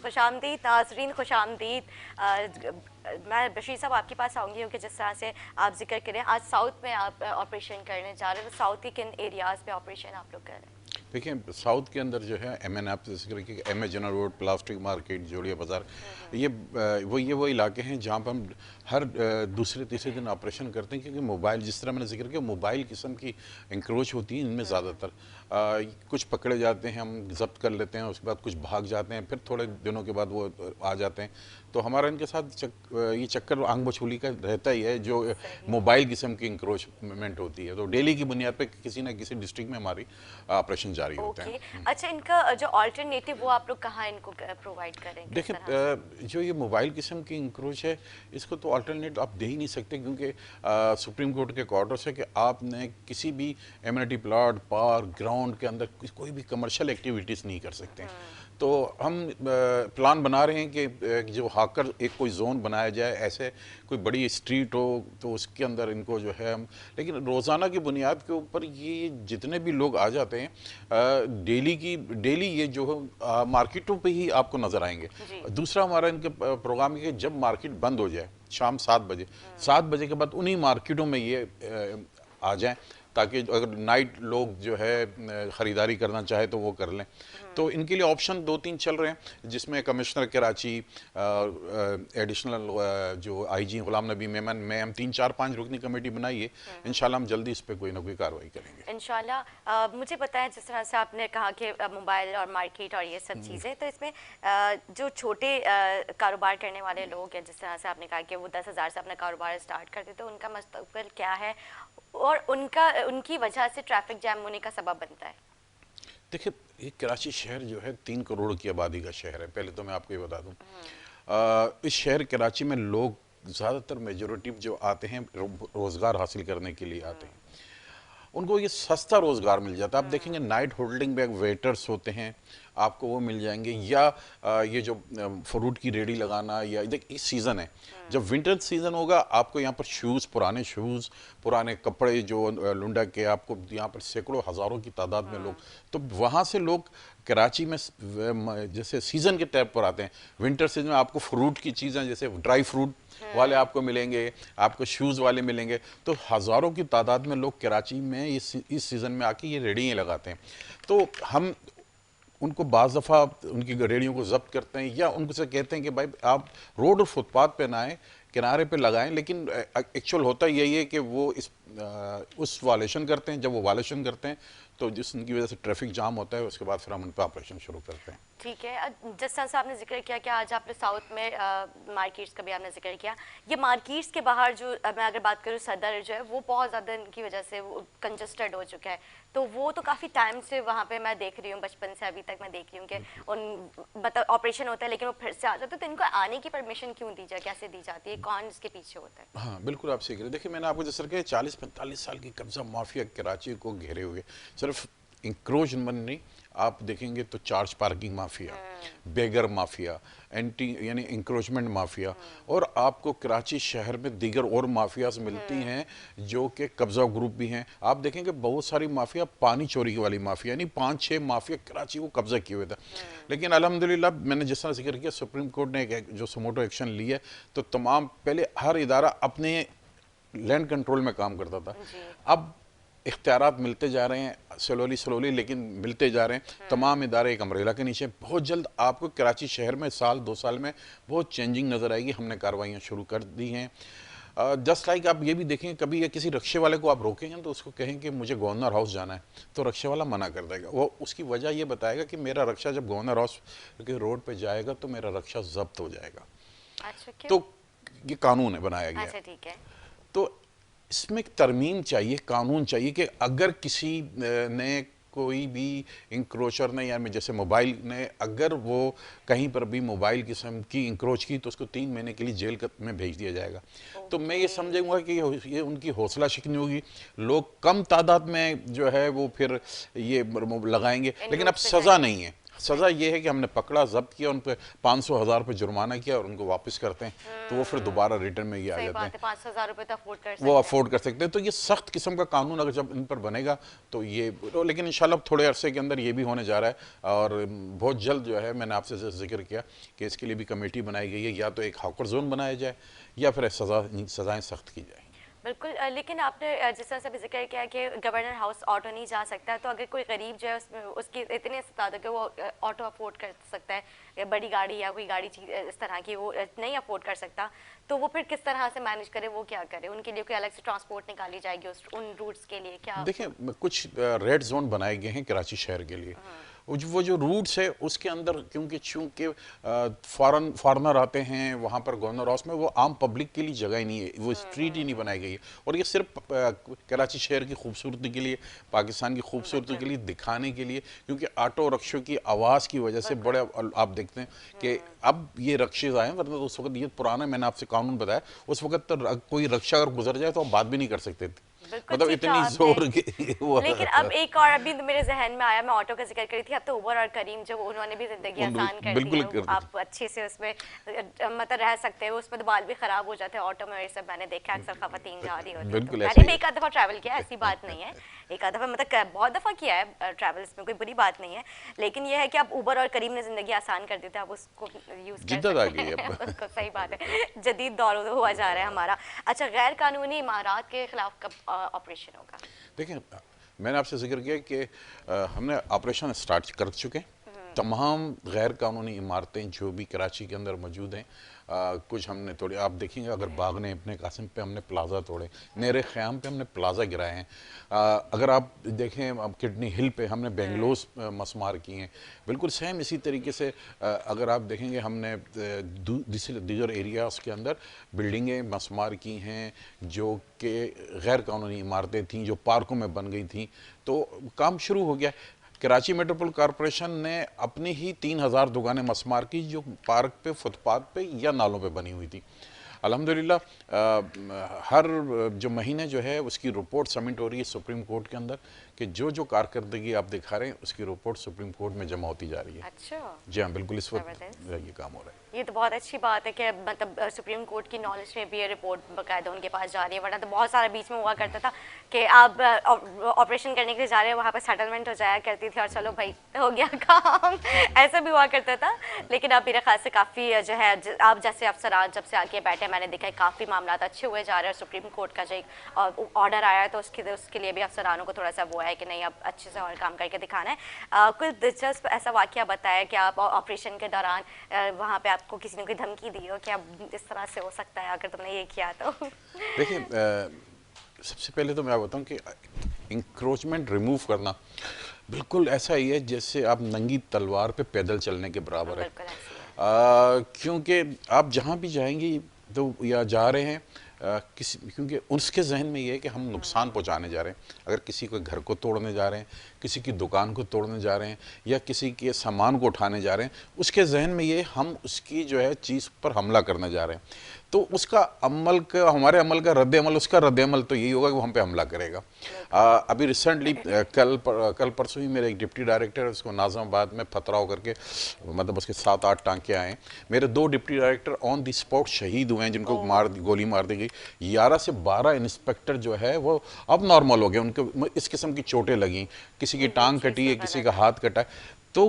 खुशामदीद नाजरीन, खुशामदीद। मैं बशीर साहब आपके पास आऊँगी क्योंकि जिस तरह से आप जिक्र करें आज साउथ में आप ऑपरेशन करने जा रहे हैं, तो साउथ के किन एरियाज़ पे ऑपरेशन आप लोग कर रहे हैं? देखिए साउथ के अंदर जो है एमेजिना रोड, प्लास्टिक मार्केट, जोड़िया बाज़ार, ये वो इलाके हैं जहाँ पर हम हर दूसरे तीसरे दिन ऑपरेशन करते हैं, क्योंकि मोबाइल जिस तरह मैंने जिक्र किया मोबाइल किस्म की इंक्रोच होती है इनमें ज़्यादातर। कुछ पकड़े जाते हैं, हम जब्त कर लेते हैं, उसके बाद कुछ भाग जाते हैं, फिर थोड़े दिनों के बाद वो आ जाते हैं। तो हमारा इनके साथ ये चक्कर आंख बछूली का रहता ही है, जो मोबाइल किस्म की इंक्रोचमेंट होती है। तो डेली की बुनियाद पे किसी न किसी डिस्ट्रिक्ट में हमारी ऑपरेशन जारी होते हैं। अच्छा, इनका जो अल्टरनेटिव वो आप लोग कहाँ इनको प्रोवाइड करेंगे? देखिए जो ये मोबाइल किस्म की इंक्रोच है इसको तो अल्टरनेट आप दे ही नहीं सकते, क्योंकि सुप्रीम कोर्ट के ऑर्डर है कि आपने किसी भी एमिनिटी प्लॉट, पार्क, ग्राउंड के अंदर कोई भी कमर्शियल एक्टिविटीज़ नहीं कर सकते। तो हम प्लान बना रहे हैं कि जो हाकर एक कोई जोन बनाया जाए, ऐसे कोई बड़ी स्ट्रीट हो तो उसके अंदर इनको जो है हम, लेकिन रोज़ाना की बुनियाद के ऊपर ये जितने भी लोग आ जाते हैं डेली ये जो है मार्केटों पे ही आपको नज़र आएंगे। दूसरा हमारा इनके प्रोग्राम है कि जब मार्केट बंद हो जाए शाम 7 बजे के बाद उन्हीं मार्केटों में ये आ जाएं, ताकि अगर नाइट लोग जो है ख़रीदारी करना चाहे तो वो कर लें। तो इनके लिए ऑप्शन 2-3 चल रहे हैं, जिसमें कमिश्नर कराची, एडिशनल जो आईजी गुलाम नबी मेमन में हम 3-4-5 रुकनी कमेटी बनाई है। इंशाल्लाह हम जल्दी इस पे कोई ना कोई कार्रवाई करेंगे इंशाल्लाह। मुझे पता है जिस तरह से आपने कहा कि मोबाइल और मार्केट और ये सब चीज़ें, तो इसमें जो छोटे कारोबार करने वाले लोग हैं, जिस तरह से आपने कहा कि वो 10,000 से अपना कारोबार स्टार्ट करते, तो उनका मुस्तकबिल क्या है और उनकी वजह से ट्रैफिक जैम होने का सबब बनता है? देखिए, ये कराची शहर जो है 3 करोड़ की आबादी का शहर है। पहले तो मैं आपको ये बता दूं, इस शहर कराची में लोग ज़्यादातर मेजोरिटी जो आते हैं रोज़गार हासिल करने के लिए आते हैं, उनको ये सस्ता रोज़गार मिल जाता है। आप देखेंगे नाइट होल्डिंग में वेटर्स होते हैं, आपको वो मिल जाएंगे, या ये जो फ्रूट की रेडी लगाना, या देख इस सीज़न है, जब विंटर सीज़न होगा आपको यहाँ पर पुराने शूज़, पुराने कपड़े जो लुंडा के, आपको यहाँ पर सैकड़ों हज़ारों की तादाद में लोग, तो वहाँ से लोग कराची में जैसे सीज़न के तौर पर आते हैं। विंटर सीजन में आपको फ्रूट की चीज़ें, जैसे ड्राई फ्रूट वाले आपको मिलेंगे, आपको शूज़ वाले मिलेंगे, तो हज़ारों की तादाद में लोग कराची में इस सीज़न में आके ये रेडियाँ लगाते हैं। तो हम उनको बाज़ दफ़ा उनकी रेडियों को जब्त करते हैं, या उनसे कहते हैं कि भाई आप रोड और फुटपाथ पे ना आए, किनारे पे लगाएं। लेकिन एक्चुअल होता यही है कि वो उस वालेशन करते हैं। जब वो वालेशन करते हैं तो जिस उनकी वजह से ट्रैफिक जाम होता है, उसके बाद फिर हम उन पर ऑपरेशन शुरू करते हैं। ठीक है। जिस तरह से आपने जिक्र किया कि आज आपने साउथ में मार्केट्स का भी आपने जिक्र किया, ये मार्केट्स के बाहर जो मैं अगर बात करूँ, सदर जो है वो बहुत ज़्यादा इनकी वजह से वो कंजस्टेड हो चुका है। तो वो तो काफ़ी टाइम से वहाँ पे मैं देख रही हूँ, बचपन से अभी तक मैं देख रही हूँ कि उन मतलब ऑपरेशन होता है लेकिन वो फिर से आ जाता है। तो इनको आने की परमिशन क्यों दी जाए, कैसे दी जाती है, कौन इसके पीछे होता है? हाँ बिल्कुल, आप सही कह रहे हैं। देखिए, मैंने आपको जैसे कहा 40-45 साल की कब्जा माफिया कराची को घेरे हुए, सिर्फ इंक्रोचमेंट नहीं, आप देखेंगे तो चार्ज पार्किंग माफिया, बेगर माफिया, एंटी यानी इंक्रोचमेंट माफिया, और आपको कराची शहर में दीगर और माफियाज मिलती हैं जो कि कब्जा ग्रुप भी हैं। आप देखेंगे बहुत सारी माफिया पानी चोरी वाली माफिया, यानी 5-6 माफिया कराची को कब्जा किए हुए था। लेकिन अल्हम्दुलिल्लाह, मैंने जिस तरह जिक्र किया, सुप्रीम कोर्ट ने एक जो सुमोटो एक्शन लिया, तो तमाम पहले हर इदारा अपने लैंड कंट्रोल में काम करता था, अब इख्तियारात मिलते जा रहे हैं, स्लोली लेकिन मिलते जा रहे हैं। तमाम इदारे एक अम्ब्रेला के नीचे। बहुत जल्द आपको कराची शहर में 1-2 साल में बहुत चेंजिंग नज़र आएगी। हमने कार्रवाइयाँ शुरू कर दी हैं। जस्ट लाइक आप ये भी देखें, कभी या किसी रक्शे वाले को आप रोकेंगे तो उसको कहें कि मुझे गवर्नर हाउस जाना है, तो रक्शे वाला मना कर देगा। वो उसकी वजह ये बताएगा कि मेरा रक्षा जब गवर्नर हाउस के रोड पे जाएगा तो मेरा रक्षा जब्त हो जाएगा। अच्छा, क्यों? तो ये कानून है बनाया गया। अच्छा, ठीक है। तो इसमें एक तरमीम चाहिए, कानून चाहिए कि अगर किसी ने कोई भी इंक्रोचर ने, या जैसे मोबाइल ने, अगर वो कहीं पर भी मोबाइल किस्म की इंक्रोच की तो उसको 3 महीने के लिए जेल में भेज दिया जाएगा। तो मैं ये समझूंगा कि ये उनकी हौसला शिकनी होगी। लोग कम तादाद में जो है वो फिर ये लगाएंगे, लेकिन अब सज़ा नहीं है। सज़ा ये है कि हमने पकड़ा, जब्त किया, उन पर 500,000 रुपये जुर्माना किया और उनको वापस करते हैं, तो वो फिर दोबारा रिटर्न में ये आ जाते हैं। 5,000 रुपये तो अफोर्ड कर सकते वो अफोर्ड कर सकते हैं। तो ये सख्त किस्म का कानून अगर जब इन पर बनेगा तो ये लेकिन इंशाल्लाह थोड़े अरसे के अंदर ये भी होने जा रहा है। और बहुत जल्द जो है, मैंने आपसे जिक्र किया कि इसके लिए भी कमेटी बनाई गई है, या तो एक हॉकर जोन बनाया जाए या फिर सज़ाएँ सख्त की जाए। बिल्कुल। लेकिन आपने जिस तरह से भी जिक्र किया कि गवर्नर हाउस ऑटो नहीं जा सकता, तो अगर कोई गरीब जो है उसकी इतनी इस्ताद है कि वो ऑटो अफोर्ड कर सकता है, बड़ी गाड़ी या कोई गाड़ी इस तरह की वो नहीं अफोर्ड कर सकता, तो वो फिर किस तरह से मैनेज करे, वो क्या करे? उनके लिए कोई अलग से ट्रांसपोर्ट निकाली जाएगी उन रूट्स के लिए क्या? देखिए, कुछ रेड जोन बनाए गए हैं कराची शहर के लिए। वो जो रूट्स है उसके अंदर, क्योंकि चूँकि फॉरनर आते हैं वहाँ पर गवर्नर हाउस में, वो आम पब्लिक के लिए जगह ही नहीं है, वो स्ट्रीट ही नहीं बनाई गई है। और ये सिर्फ कराची शहर की खूबसूरती के लिए, पाकिस्तान की खूबसूरती के लिए दिखाने के लिए, क्योंकि ऑटो रक्शों की आवाज़ की वजह से बड़े आप देखते हैं कि अब ये रक्शे आए, वरना उस वक्त ये पुराना, मैंने आपसे कानून बताया, उस वक्त तो कोई रक्षा अगर गुजर जाए तो आप बात भी नहीं कर सकते थे, मतलब इतनी जोर की वो। लेकिन अब एक और अभी मेरे जहन में आया, मैं ऑटो का जिक्र करी थी, अब तो उबर और करीम जो उन्होंने भी जिंदगी आसान कर दी है, आप अच्छे से उसमें मतलब रह सकते हैं। उसमें तो बाल भी खराब हो जाते हैं ऑटो में, सब मैंने देखा अक्सर खवातीन जा रही होती है। मैंने भी एक आध दफ़ा ट्रैवल किया, ऐसी बात नहीं है, एक आध दफ़ा मतलब बहुत दफ़ा किया है ट्रैवल, इसमें कोई बुरी बात नहीं है। लेकिन यह है कि अब उबर और करीम ने ज़िंदगी आसान कर दी थी, आप उसको यूज़ कर सकते हैं। सही बात है, जदीद दौर हुआ जा रहा है हमारा। अच्छा, गैर कानूनी इमारात के खिलाफ कब ऑपरेशन होगा? देखिए, मैंने आपसे जिक्र किया कि हमने ऑपरेशन स्टार्ट कर चुके हैं। तमाम गैर कानूनी इमारतें जो भी कराची के अंदर मौजूद हैं, कुछ हमने तोड़े। आप देखेंगे अगर बागने अपने कासिम पे हमने प्लाजा तोड़े, नेरे ख़याम पे हमने प्लाजा गिराए हैं। अगर आप देखें अब किडनी हिल पे हमने बेंगलोस मसमार किए हैं। बिल्कुल सेम इसी तरीके से अगर आप देखेंगे हमने दीगर एरियाज़ के अंदर बिल्डिंगें मसमार की हैं जो कि गैर कानूनी इमारतें थीं, जो पार्कों में बन गई थीं। तो काम शुरू हो गया। कराची मेट्रोपॉलिटन कॉरपोरेशन ने अपनी ही 3000 दुकानें मसमार की जो पार्क पे, फुटपाथ पे या नालों पे बनी हुई थी। अल्हम्दुलिल्लाह हर जो महीने जो है उसकी रिपोर्ट सबमिट हो रही है सुप्रीम कोर्ट के अंदर कि जो कारकर्दगी आप दिखा रहे हैं उसकी रिपोर्ट सुप्रीम कोर्ट में जमा होती जा रही है। अच्छा, जी हाँ, बिल्कुल इस वक्त ये काम हो रहा है। ये तो बहुत अच्छी बात है कि मतलब सुप्रीम कोर्ट की नॉलेज में भी ये रिपोर्ट बाकायदा उनके पास जा रही है, वरना तो बहुत सारा बीच में हुआ करता था कि आप ऑपरेशन करने के लिए जा रहे हैं, वहाँ पे सेटलमेंट हो जाया करती थी और चलो भाई हो गया काम ऐसा भी हुआ करता था। लेकिन अब मेरे ख्याल से काफ़ी जो है आप जैसे अफसरान जब से आके बैठे मैंने देखा है काफ़ी मामला अच्छे हुए जा रहे हैं। सुप्रीम कोर्ट का जो एक ऑर्डर आया है तो उसके लिए भी अफसरानों को थोड़ा सा वो है कि नहीं अब अच्छे से और काम करके दिखाना है। कुछ दिलचस्प ऐसा वाक़या बताया कि आप ऑपरेशन के दौरान वहाँ पे आपको किसी ने कोई धमकी दी हो कि अब इस तरह से हो सकता है अगर तुमने ये किया तो? देखिए, सबसे पहले तो मैं बताऊं कि इंक्रोचमेंट रिमूव करना बिल्कुल ऐसा ही है जैसे आप नंगी तलवार पे पैदल चलने के बराबर है। क्योंकि आप जहाँ भी जाएंगी तो या जा रहे हैं क्योंकि उसके जहन में ये है कि हम नुकसान पहुंचाने जा रहे हैं। अगर किसी के घर को तोड़ने जा रहे हैं, किसी की दुकान को तोड़ने जा रहे हैं या किसी के सामान को उठाने जा रहे हैं, उसके जहन में ये हम उसकी जो है चीज़ पर हमला करने जा रहे हैं। तो उसका अमल का, हमारे अमल का रद्द अमल, उसका रद्द अमल तो यही होगा कि वो हम पे हमला करेगा। अभी रिसेंटली कल परसों ही मेरे एक डिप्टी डायरेक्टर, उसको नाज़िमाबाद में पथराव करके मतलब उसके 7-8 टांके आए। मेरे 2 deputy director on the spot शहीद हुए हैं जिनको गोली मार दी गई। 11 से 12 इंस्पेक्टर जो है वो अब नॉर्मल हो गए, उनको इस किस्म की चोटें लगी, किसी की टांग कटी है, किसी का हाथ कटा है। तो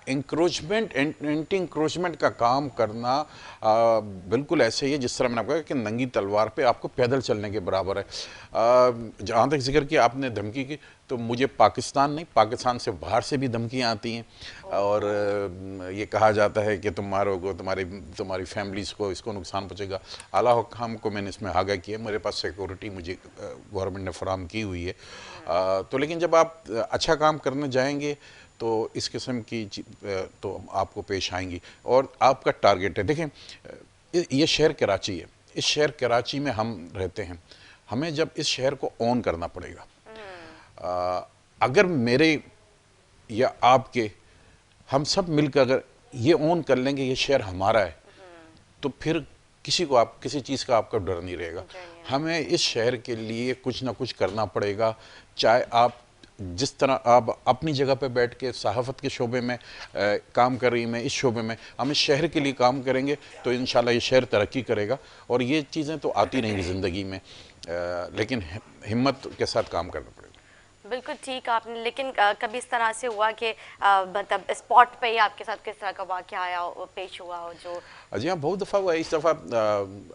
इंक्रोचमेंट, एंटी इंक्रोचमेंट का काम करना बिल्कुल ऐसे ही है जिस तरह मैंने आपको कहा कि नंगी तलवार पे आपको पैदल चलने के बराबर है। जहाँ तक जिक्र किया आपने धमकी की, तो मुझे पाकिस्तान नहीं, पाकिस्तान से बाहर से भी धमकियाँ आती हैं और ये कहा जाता है कि तुम मारोगे, तुम्हारी फैमिलीज़ को इसको नुकसान पहुँचेगा। आला हुकाम को मैंने इसमें आगाह किया, मेरे पास सिक्योरिटी मुझे गवर्नमेंट ने फराहम की हुई है। तो लेकिन जब आप अच्छा काम करने जाएंगे तो इस किस्म की तो आपको पेश आएंगी और आपका टारगेट है। देखें, ये शहर कराची है, इस शहर कराची में हम रहते हैं, हमें जब इस शहर को ऑन करना पड़ेगा। अगर मेरे या आपके हम सब मिलकर अगर ये ऑन कर लेंगे ये शहर हमारा है, तो फिर किसी चीज़ का आपका डर नहीं रहेगा। हमें इस शहर के लिए कुछ ना कुछ करना पड़ेगा, चाहे आप जिस तरह आप अपनी जगह पे बैठ के सहाफ़त के शोबे में काम कर रही, मैं इस शोबे में, हम इस शहर के लिए काम करेंगे तो इंशाल्लाह ये शहर तरक्की करेगा। और ये चीज़ें तो आती रहेंगी ज़िंदगी में, लेकिन हिम्मत के साथ काम करना पड़ेगा। बिल्कुल ठीक आपने, लेकिन कभी इस तरह से हुआ कि मतलब स्पॉट पे ही आपके साथ किस तरह का वाक़या आया पेश हुआ हो जो? जी हाँ, बहुत दफ़ा हुआ है। इस दफ़ा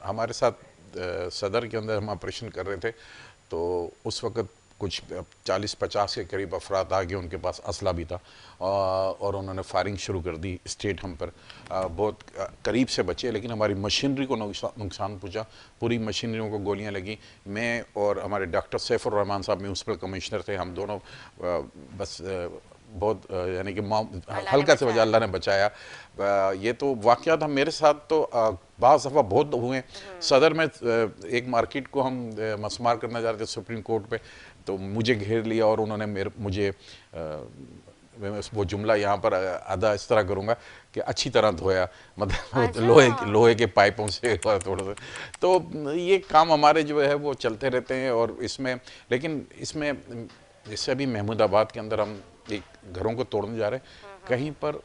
हमारे साथ सदर के अंदर हम ऑपरेशन कर रहे थे, तो उस वक़्त कुछ 40-50 के करीब अफराद आ गए, उनके पास असला भी था और उन्होंने फायरिंग शुरू कर दी स्टेट हम पर। बहुत करीब से बचे, लेकिन हमारी मशीनरी को नुकसान पहुंचा, पूरी मशीनरियों को गोलियां लगी। मैं और हमारे डॉक्टर सैफुर रहमान साहब म्यूनसिपल कमिश्नर थे, हम दोनों बस बहुत यानी कि हल्का से वजह अल्लाह ने बचाया। ये तो वाक़यात हम मेरे साथ तो बाज़ दफ़ा बहुत हुए। सदर में एक मार्केट को हम मसमार करना जा रहे थे सुप्रीम कोर्ट पे, तो मुझे घेर लिया और उन्होंने मुझे वो जुमला यहाँ पर अदा इस तरह करूँगा कि अच्छी तरह धोया, मतलब लोहे के पाइपों से थोड़ा सा। तो ये काम हमारे जो है वो चलते रहते हैं। और इसमें, लेकिन इसमें जैसे अभी महमूदाबाद के अंदर हम एक घरों को तोड़ने जा रहे हैं, कहीं पर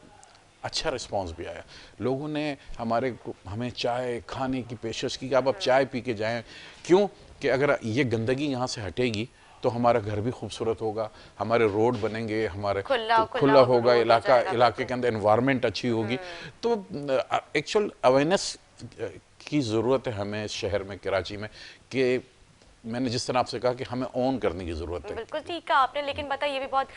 अच्छा रिस्पांस भी आया। लोगों ने हमें चाय खाने की पेशकश की कि आप चाय पी के जाएं। क्यों कि अगर ये गंदगी यहाँ से हटेगी तो हमारा घर भी खूबसूरत होगा, हमारे रोड बनेंगे, हमारे खुला होगा, इलाके के अंदर एनवायरनमेंट अच्छी होगी। तो एक्चुअल अवेयरनेस की ज़रूरत है हमें इस शहर में, कराची में, कि मैंने जिस तरह आपसे कहा कि हमें ऑन करने की ज़रूरत है। बिल्कुल ठीक कहा आपने, लेकिन पता ये भी बहुत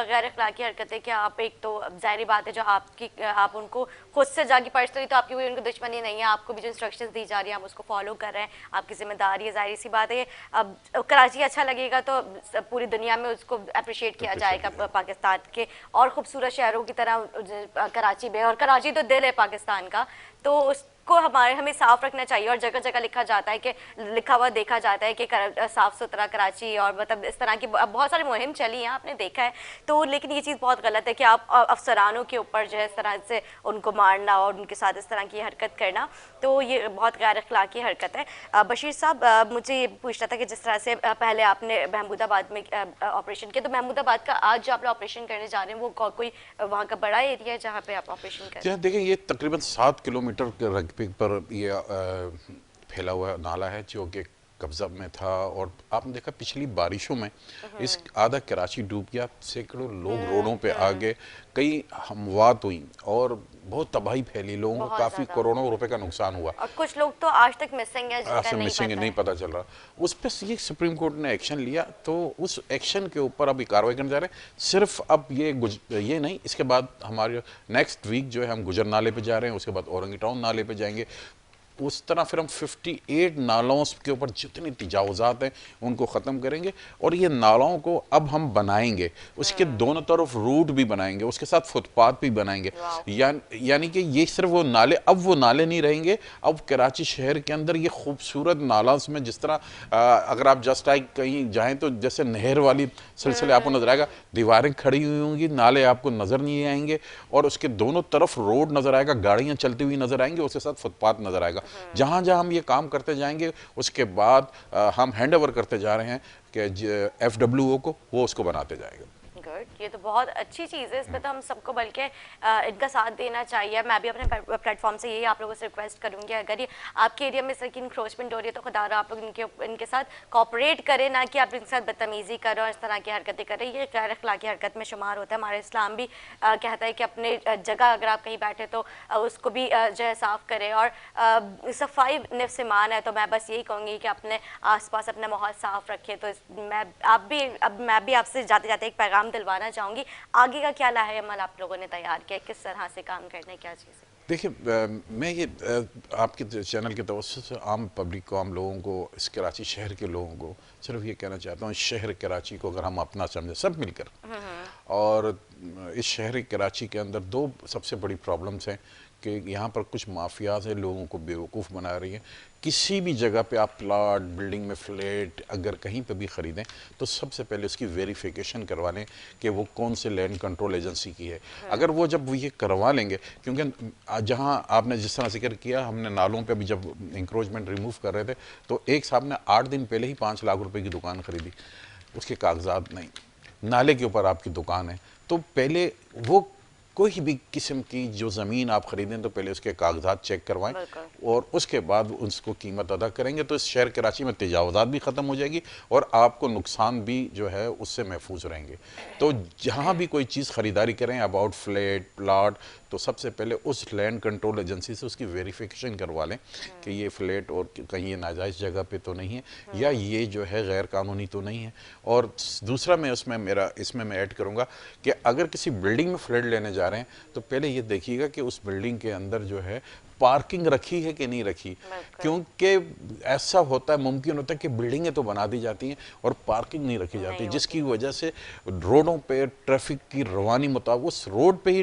गैर अखलाकी हरकत है कि आप एक तो जाहिर बात है जो आप उनको खुद से जाके पर्सनली तो आपकी कोई उनको दुश्मनी नहीं है, आपको भी जो इंस्ट्रक्शंस दी जा रही है आप उसको फॉलो कर रहे हैं, आपकी जिम्मेदारी है, जाहिर सी बात है। अब कराची अच्छा लगेगा तो पूरी दुनिया में उसको अप्रिशिएट किया जाएगा पाकिस्तान के और ख़ूबसूरत शहरों की तरह कराची में, और कराची तो दिल है पाकिस्तान का, तो उसको हमें साफ रखना चाहिए। और जगह जगह लिखा जाता है कि लिखा हुआ देखा जाता है कि साफ़ सुथरा कराची, और मतलब इस तरह की बहुत सारी मुहिम चली हैं आपने देखा है। तो लेकिन ये चीज़ बहुत गलत है कि आप अफसरानों के ऊपर जो है इस तरह से उनको मारना और उनके साथ इस तरह की हरकत करना, तो ये बहुत गैर अखलाकी हरकत है। बशीर साहब, मुझे ये पूछना था कि जिस तरह से पहले आपने महमूदाबाद में ऑपरेशन किया, तो महमूदाबाद का आज जो आप ऑपरेशन करने जा रहे हैं वो कोई वहाँ का बड़ा एरिया है जहाँ पे आप ऑपरेशन कर रहे हैं? देखिए, ये तकरीबन 7 किलोमीटर के रकबे पर ये फैला हुआ नाला है जो कि कब्जा में था, और आपने देखा पिछली बारिशों में इस आधा कराची डूब गया, सैकड़ों लोग रोडों पे आ गए, कई हमवात हुई और बहुत तबाही फैली, लोगों को काफ़ी करोड़ों रुपए का नुकसान हुआ, और कुछ लोग तो आज तक मिसिंग है, जिनका नहीं पता चल रहा। उस पर ये सुप्रीम कोर्ट ने एक्शन लिया, तो उस एक्शन के ऊपर अभी कार्रवाई करने जा रहे हैं। सिर्फ अब ये नहीं, इसके बाद हमारे नेक्स्ट वीक जो है हम गुजर नाले पे जा रहे हैं, उसके बाद औरंगी टाउन नाले पे जाएंगे, उस तरह फिर हम 58 नालों के ऊपर जितनी तजावुज़ात हैं उनको ख़त्म करेंगे, और ये नालों को अब हम बनाएंगे, उसके दोनों तरफ रूट भी बनाएंगे, उसके साथ फुटपाथ भी बनाएंगे। यानी कि ये सिर्फ वो नाले, अब वो नाले नहीं रहेंगे, अब कराची शहर के अंदर ये खूबसूरत नाला में जिस तरह अगर आप जस्ट लाइक कहीं जाएँ तो जैसे नहर वाली सिलसिले आपको नजर आएगा, दीवारें खड़ी हुई होंगी, नाले आपको नज़र नहीं आएंगे, और उसके दोनों तरफ रोड नज़र आएगा, गाड़ियाँ चलती हुई नज़र आएंगी, उसके साथ फुटपाथ नज़र आएगा। जहाँ जहाँ हम ये काम करते जाएंगे उसके बाद हम हैंड ओवर करते जा रहे हैं कि FWO को, वो उसको बनाते जाएगा। ये तो बहुत अच्छी चीज़ है, इस पर तो हम सबको बल्कि इनका साथ देना चाहिए। मैं भी अपने प्लेटफॉर्म से यही आप लोगों से रिक्वेस्ट करूंगी, अगर ये आपके एरिया में सर की इंक्रोचमेंट हो रही है तो खुदा आप लोग इनके साथ कोऑपरेट करें, ना कि आप इनके साथ बदतमीज़ी करें और इस तरह की हरकतें करें। ये गैर अखलाकी हरकत में शुमार होता है। हमारा इस्लाम भी कहता है कि अपने जगह अगर आप कहीं बैठे तो उसको भी जो है साफ़ करें, और सफाई निफ्स ईमान है, तो मैं बस यही कहूँगी कि अपने आस पास अपना माहौल साफ़ रखें। तो मैं भी आपसे जाते जाते एक पैगाम दिलवाना चाहूंगी, आगे का क्या लाहेअमल आप लोगों ने तैयार किया, किस तरह से काम करने, क्या चीज़ें? देखिए, मैं ये आपके चैनल के तवज्जुह से आम पब्लिक को, आम लोगों को, इस कराची शहर के लोगों को सिर्फ ये कहना चाहता हूँ, शहर कराची को अगर हम अपना समझें सब मिलकर, और इस शहर कराची के अंदर दो सबसे बड़ी प्रॉब्लम्स हैं कि यहाँ पर कुछ माफियाज हैं, लोगों को बेवकूफ़ बना रही हैं। किसी भी जगह पे आप प्लाट, बिल्डिंग में फ्लैट अगर कहीं पे भी ख़रीदें तो सबसे पहले उसकी वेरिफिकेशन करवा लें कि वो कौन से लैंड कंट्रोल एजेंसी की है। अगर वो जब वो ये करवा लेंगे, क्योंकि जहाँ आपने जिस तरह जिक्र किया, हमने नालों पे भी जब इंक्रोचमेंट रिमूव कर रहे थे तो एक साहब ने 8 दिन पहले ही 5 लाख रुपए की दुकान खरीदी, उसके कागजात नहीं, नाले के ऊपर आपकी दुकान है, तो पहले वो कोई भी किस्म की जो ज़मीन आप ख़रीदें तो पहले उसके कागजात चेक करवाएं और उसके बाद उसको कीमत अदा करेंगे, तो इस शहर कराची में तजावुज़ात भी ख़त्म हो जाएगी और आपको नुकसान भी जो है उससे महफूज रहेंगे। तो जहाँ भी कोई चीज़ ख़रीदारी करें, अबाउट फ्लैट, प्लाट, तो सबसे पहले उस लैंड कंट्रोल एजेंसी से उसकी वेरिफिकेशन करवा लें कि ये फ्लैट और कहीं ये नाजायज़ जगह पे तो नहीं है या ये जो है गैर कानूनी तो नहीं है। और दूसरा मैं इसमें मैं ऐड करूँगा कि अगर किसी बिल्डिंग में फ्लैट लेने जा रहे हैं तो पहले ये देखिएगा कि उस बिल्डिंग के अंदर जो है पार्किंग रखी है कि नहीं रखी, क्योंकि ऐसा होता है, मुमकिन होता है कि बिल्डिंगें तो बना दी जाती हैं और पार्किंग नहीं रखी जाती, जिसकी वजह से रोडों पे ट्रैफिक की रवानी मुताबिक उस रोड पे ही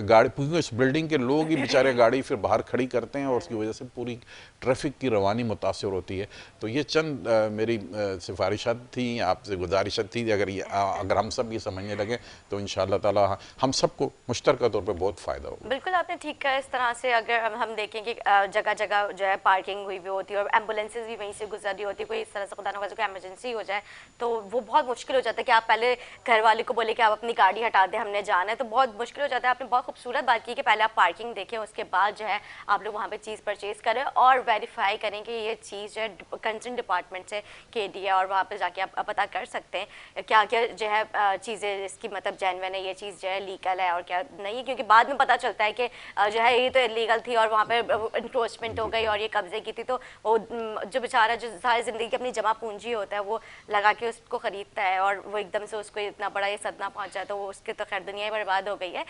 गाड़ी, क्योंकि उस बिल्डिंग के लोग ही बेचारे गाड़ी फिर बाहर खड़ी करते हैं और उसकी वजह से पूरी ट्रैफिक की रवानी मुतासर होती है। तो ये चंद मेरी सिफारिशात थी, आपसे गुजारिशत थी, अगर हम सब ये समझने लगे तो इंशाअल्लाह ताला हम सबको मुश्तरका तौर पर बहुत फ़ायदा होगा। बिल्कुल आपने ठीक कहा। इस तरह से अगर हम देखें कि जगह जगह जो है पार्किंग हुई भी होती है और एम्बुलेंसेज भी वहीं से गुजर रही होती है, कोई इस तरह से खुदा न खास्ता कोई इमरजेंसी हो जाए तो वो बहुत मुश्किल हो जाता है कि आप पहले घर वाले को बोले कि आप अपनी गाड़ी हटा दें, हमने जाना है, तो बहुत मुश्किल हो जाता है। आपने बहुत खूबसूरत बात की कि पहले आप पार्किंग देखें, उसके बाद जो है आप लोग वहाँ पर चीज़ परचेज़ करें और वेरीफाई करें कि ये चीज़ जो है कंसर्न डिपार्टमेंट से KD है और वहाँ पर जाके आप पता कर सकते हैं क्या क्या जो है चीज़ें इसकी मतलब जेन्युइन है, ये चीज़ जो है लीगल है और क्या नहीं, क्योंकि बाद में पता चलता है कि जो है ये तो इलीगल थी और वहाँ पे इंक्रोचमेंट हो गई और ये कब्जे की थी, तो वो जो बेचारा जो सारी ज़िंदगी की अपनी जमा पूंजी होता है वो लगा के उसको ख़रीदता है और वो एकदम से उसको इतना बड़ा ये सदमा पहुंचा, तो वो उसके तो खैर दुनिया ही बर्बाद हो गई है।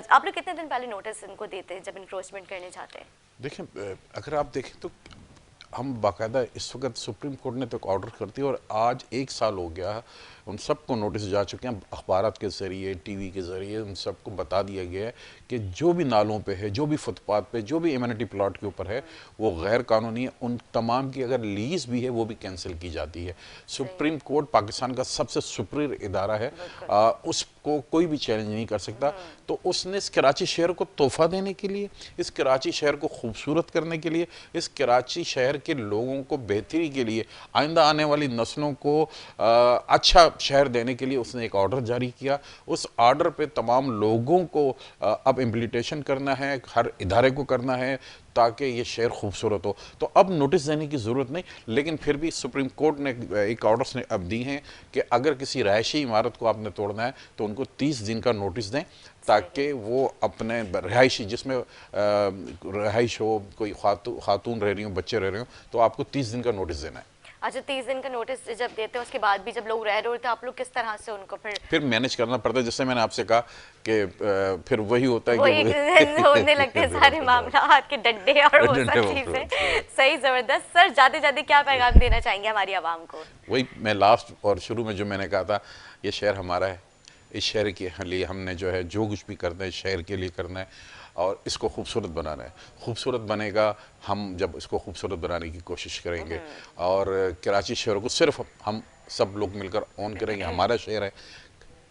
आप लोग कितने दिन पहले नोटिस इनको देते हैं जब इंक्रोचमेंट करने जाते हैं? देखिए, अगर आप देखें तो हम बाकायदा इस वक्त सुप्रीम कोर्ट ने तो एक ऑर्डर कर दिया और आज 1 साल हो गया, उन सबको नोटिस जा चुके हैं, अखबारात के ज़रिए, टीवी के ज़रिए उन सबको बता दिया गया है कि जो भी नालों पे है, जो भी फुटपाथ पे, जो भी एमिनिटी प्लॉट के ऊपर है वो गैर कानूनी है। उन तमाम की अगर लीज भी है वो भी कैंसिल की जाती है। सुप्रीम कोर्ट पाकिस्तान का सबसे सुप्रीम इदारा है, उसको कोई भी चैलेंज नहीं कर सकता। तो उसने इस कराची शहर को तोहफा देने के लिए, इस कराची शहर को खूबसूरत करने के लिए, इस कराची शहर के लोगों को बेहतरी के लिए, आइंदा आने वाली नस्लों को अच्छा शहर देने के लिए उसने एक ऑर्डर जारी किया। उस ऑर्डर पे तमाम लोगों को अब इम्प्लीमेंटेशन करना है, हर इदारे को करना है ताकि ये शहर खूबसूरत हो। तो अब नोटिस देने की ज़रूरत नहीं, लेकिन फिर भी सुप्रीम कोर्ट ने एक ऑर्डर्स ने अब दी हैं कि अगर किसी रहायशी इमारत को आपने तोड़ना है तो उनको 30 दिन का नोटिस दें ताकि वो अपने रहायशी, जिसमें रहाइश हो, कोई खातून रह रही हो, बच्चे रह रहे हो, तो आपको 30 दिन का नोटिस देना है। अच्छा, 30 दिन का नोटिस जब देते हैं उसके बाद भी जब लोग रह रहे होते हैं, आप लोग किस तरह से उनको फिर मैनेज करना पड़ता है। जैसे मैंने आपसे कहा कि फिर वही होता है वही कि होने लगते हैं सारे मामला हाथ के डंडे और वो सब चीज़ें। सही, ज़बरदस्त। सर, जाते जाते क्या पैगाम देना चाहेंगे हमारी आवाम को? वही मैं लास्ट और शुरू में जो मैंने कहा था, ये शहर हमारा है, इस शहर के लिए हमने जो है जो कुछ भी करना है शहर के लिए करना है और इसको खूबसूरत बनाना है। खूबसूरत बनेगा हम जब इसको खूबसूरत बनाने की कोशिश करेंगे और कराची शहर को सिर्फ हम सब लोग मिलकर ऑन करेंगे। हमारा शहर है।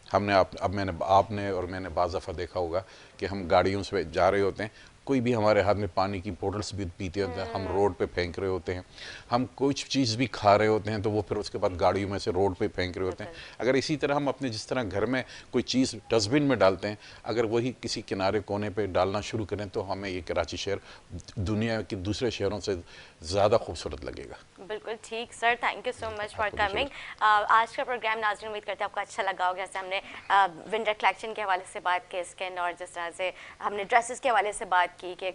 हमने आपने और मैंने बाज़ दफ़ा देखा होगा कि हम गाड़ियों से जा रहे होते हैं, कोई भी हमारे हाथ में पानी की बोतल्स भी पीते होते हैं, हम रोड पे फेंक रहे होते हैं। हम कुछ चीज़ भी खा रहे होते हैं तो वो फिर उसके बाद गाड़ियों में से रोड पे फेंक रहे होते हैं। अगर इसी तरह हम अपने जिस तरह घर में कोई चीज़ डस्टबिन में डालते हैं, अगर वही किसी किनारे कोने पे डालना शुरू करें तो हमें ये कराची शहर दुनिया के दूसरे शहरों से ज़्यादा खूबसूरत लगेगा। बिल्कुल ठीक sir, thank you so much for coming. आज का प्रोग्राम नाज़रीन उम्मीद करते हैं आपको अच्छा लगा होगा। जैसे हमने विंटर कलेक्शन के हवाले से बात की, स्किन, और जिस तरह से हमने ड्रेसेस के हवाले से बात की कि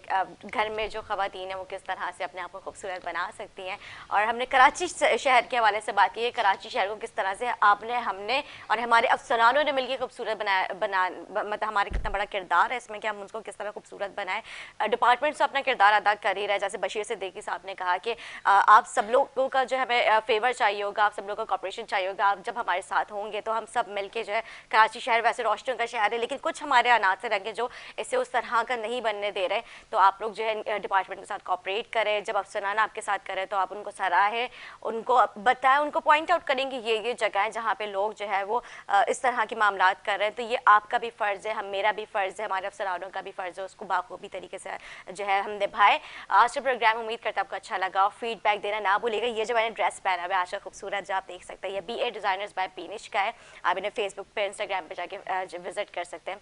घर में जो ख़वातीन हैं वो किस तरह से अपने आप को खूबसूरत बना सकती हैं, और हमने कराची शहर के हवाले से बात की है कराची शहर को किस तरह से हमने और हमारे अफसरानों ने मिलकर खूबसूरत मतलब हमारे कितना बड़ा किरदार है इसमें कि हम उसको किस तरह खूबसूरत बनाएं। डिपार्टमेंट से अपना किरदार अदा कर ही रहा है। जैसे बशीर सिद्दीकी साहब ने कहा कि आप सब लोगों का जो हमें फेवर चाहिए होगा, आप सब लोगों का कॉपरेशन चाहिए होगा। आप जब हमारे साथ होंगे तो हम सब मिलके जो है कराची शहर वैसे रोशनियों का शहर है, लेकिन कुछ हमारे अनाथ से रंगे जो इसे उस तरह का नहीं बनने दे रहे। तो आप लोग जो है डिपार्टमेंट के साथ कॉपरेट करें। जब अफसरान आपके साथ करें तो आप उनको सराहें, उनको बताएं, उनको पॉइंट आउट करेंगे ये जगह है जहाँ पे लोग जो है वो इस तरह के मामलात कर रहे हैं। तो ये आपका भी फ़र्ज़ है, मेरा भी फ़र्ज़ है, हमारे अफसरानों का भी फ़र्ज़ है, उसको बाखूबी तरीके से जो है हम निभाएं। आज का प्रोग्राम उम्मीद करता है आपको अच्छा लगा। फीडबैक देना ना भूलिएगा। ये जो मैंने ड्रेस पहना है आज का खूबसूरत जो आप देख सकते हैं, ये BA डिज़ाइनर्स बाय पीनिश का है। आप इन्हें फेसबुक पे, इंस्टाग्राम पे जाके विजिट कर सकते हैं।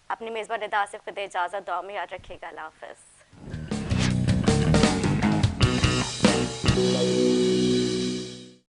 अपनी मेज़बान निदा आसिफ को दे इजाज़त, दुआ में याद रखिएगा। अल्लाह हाफ़िज़।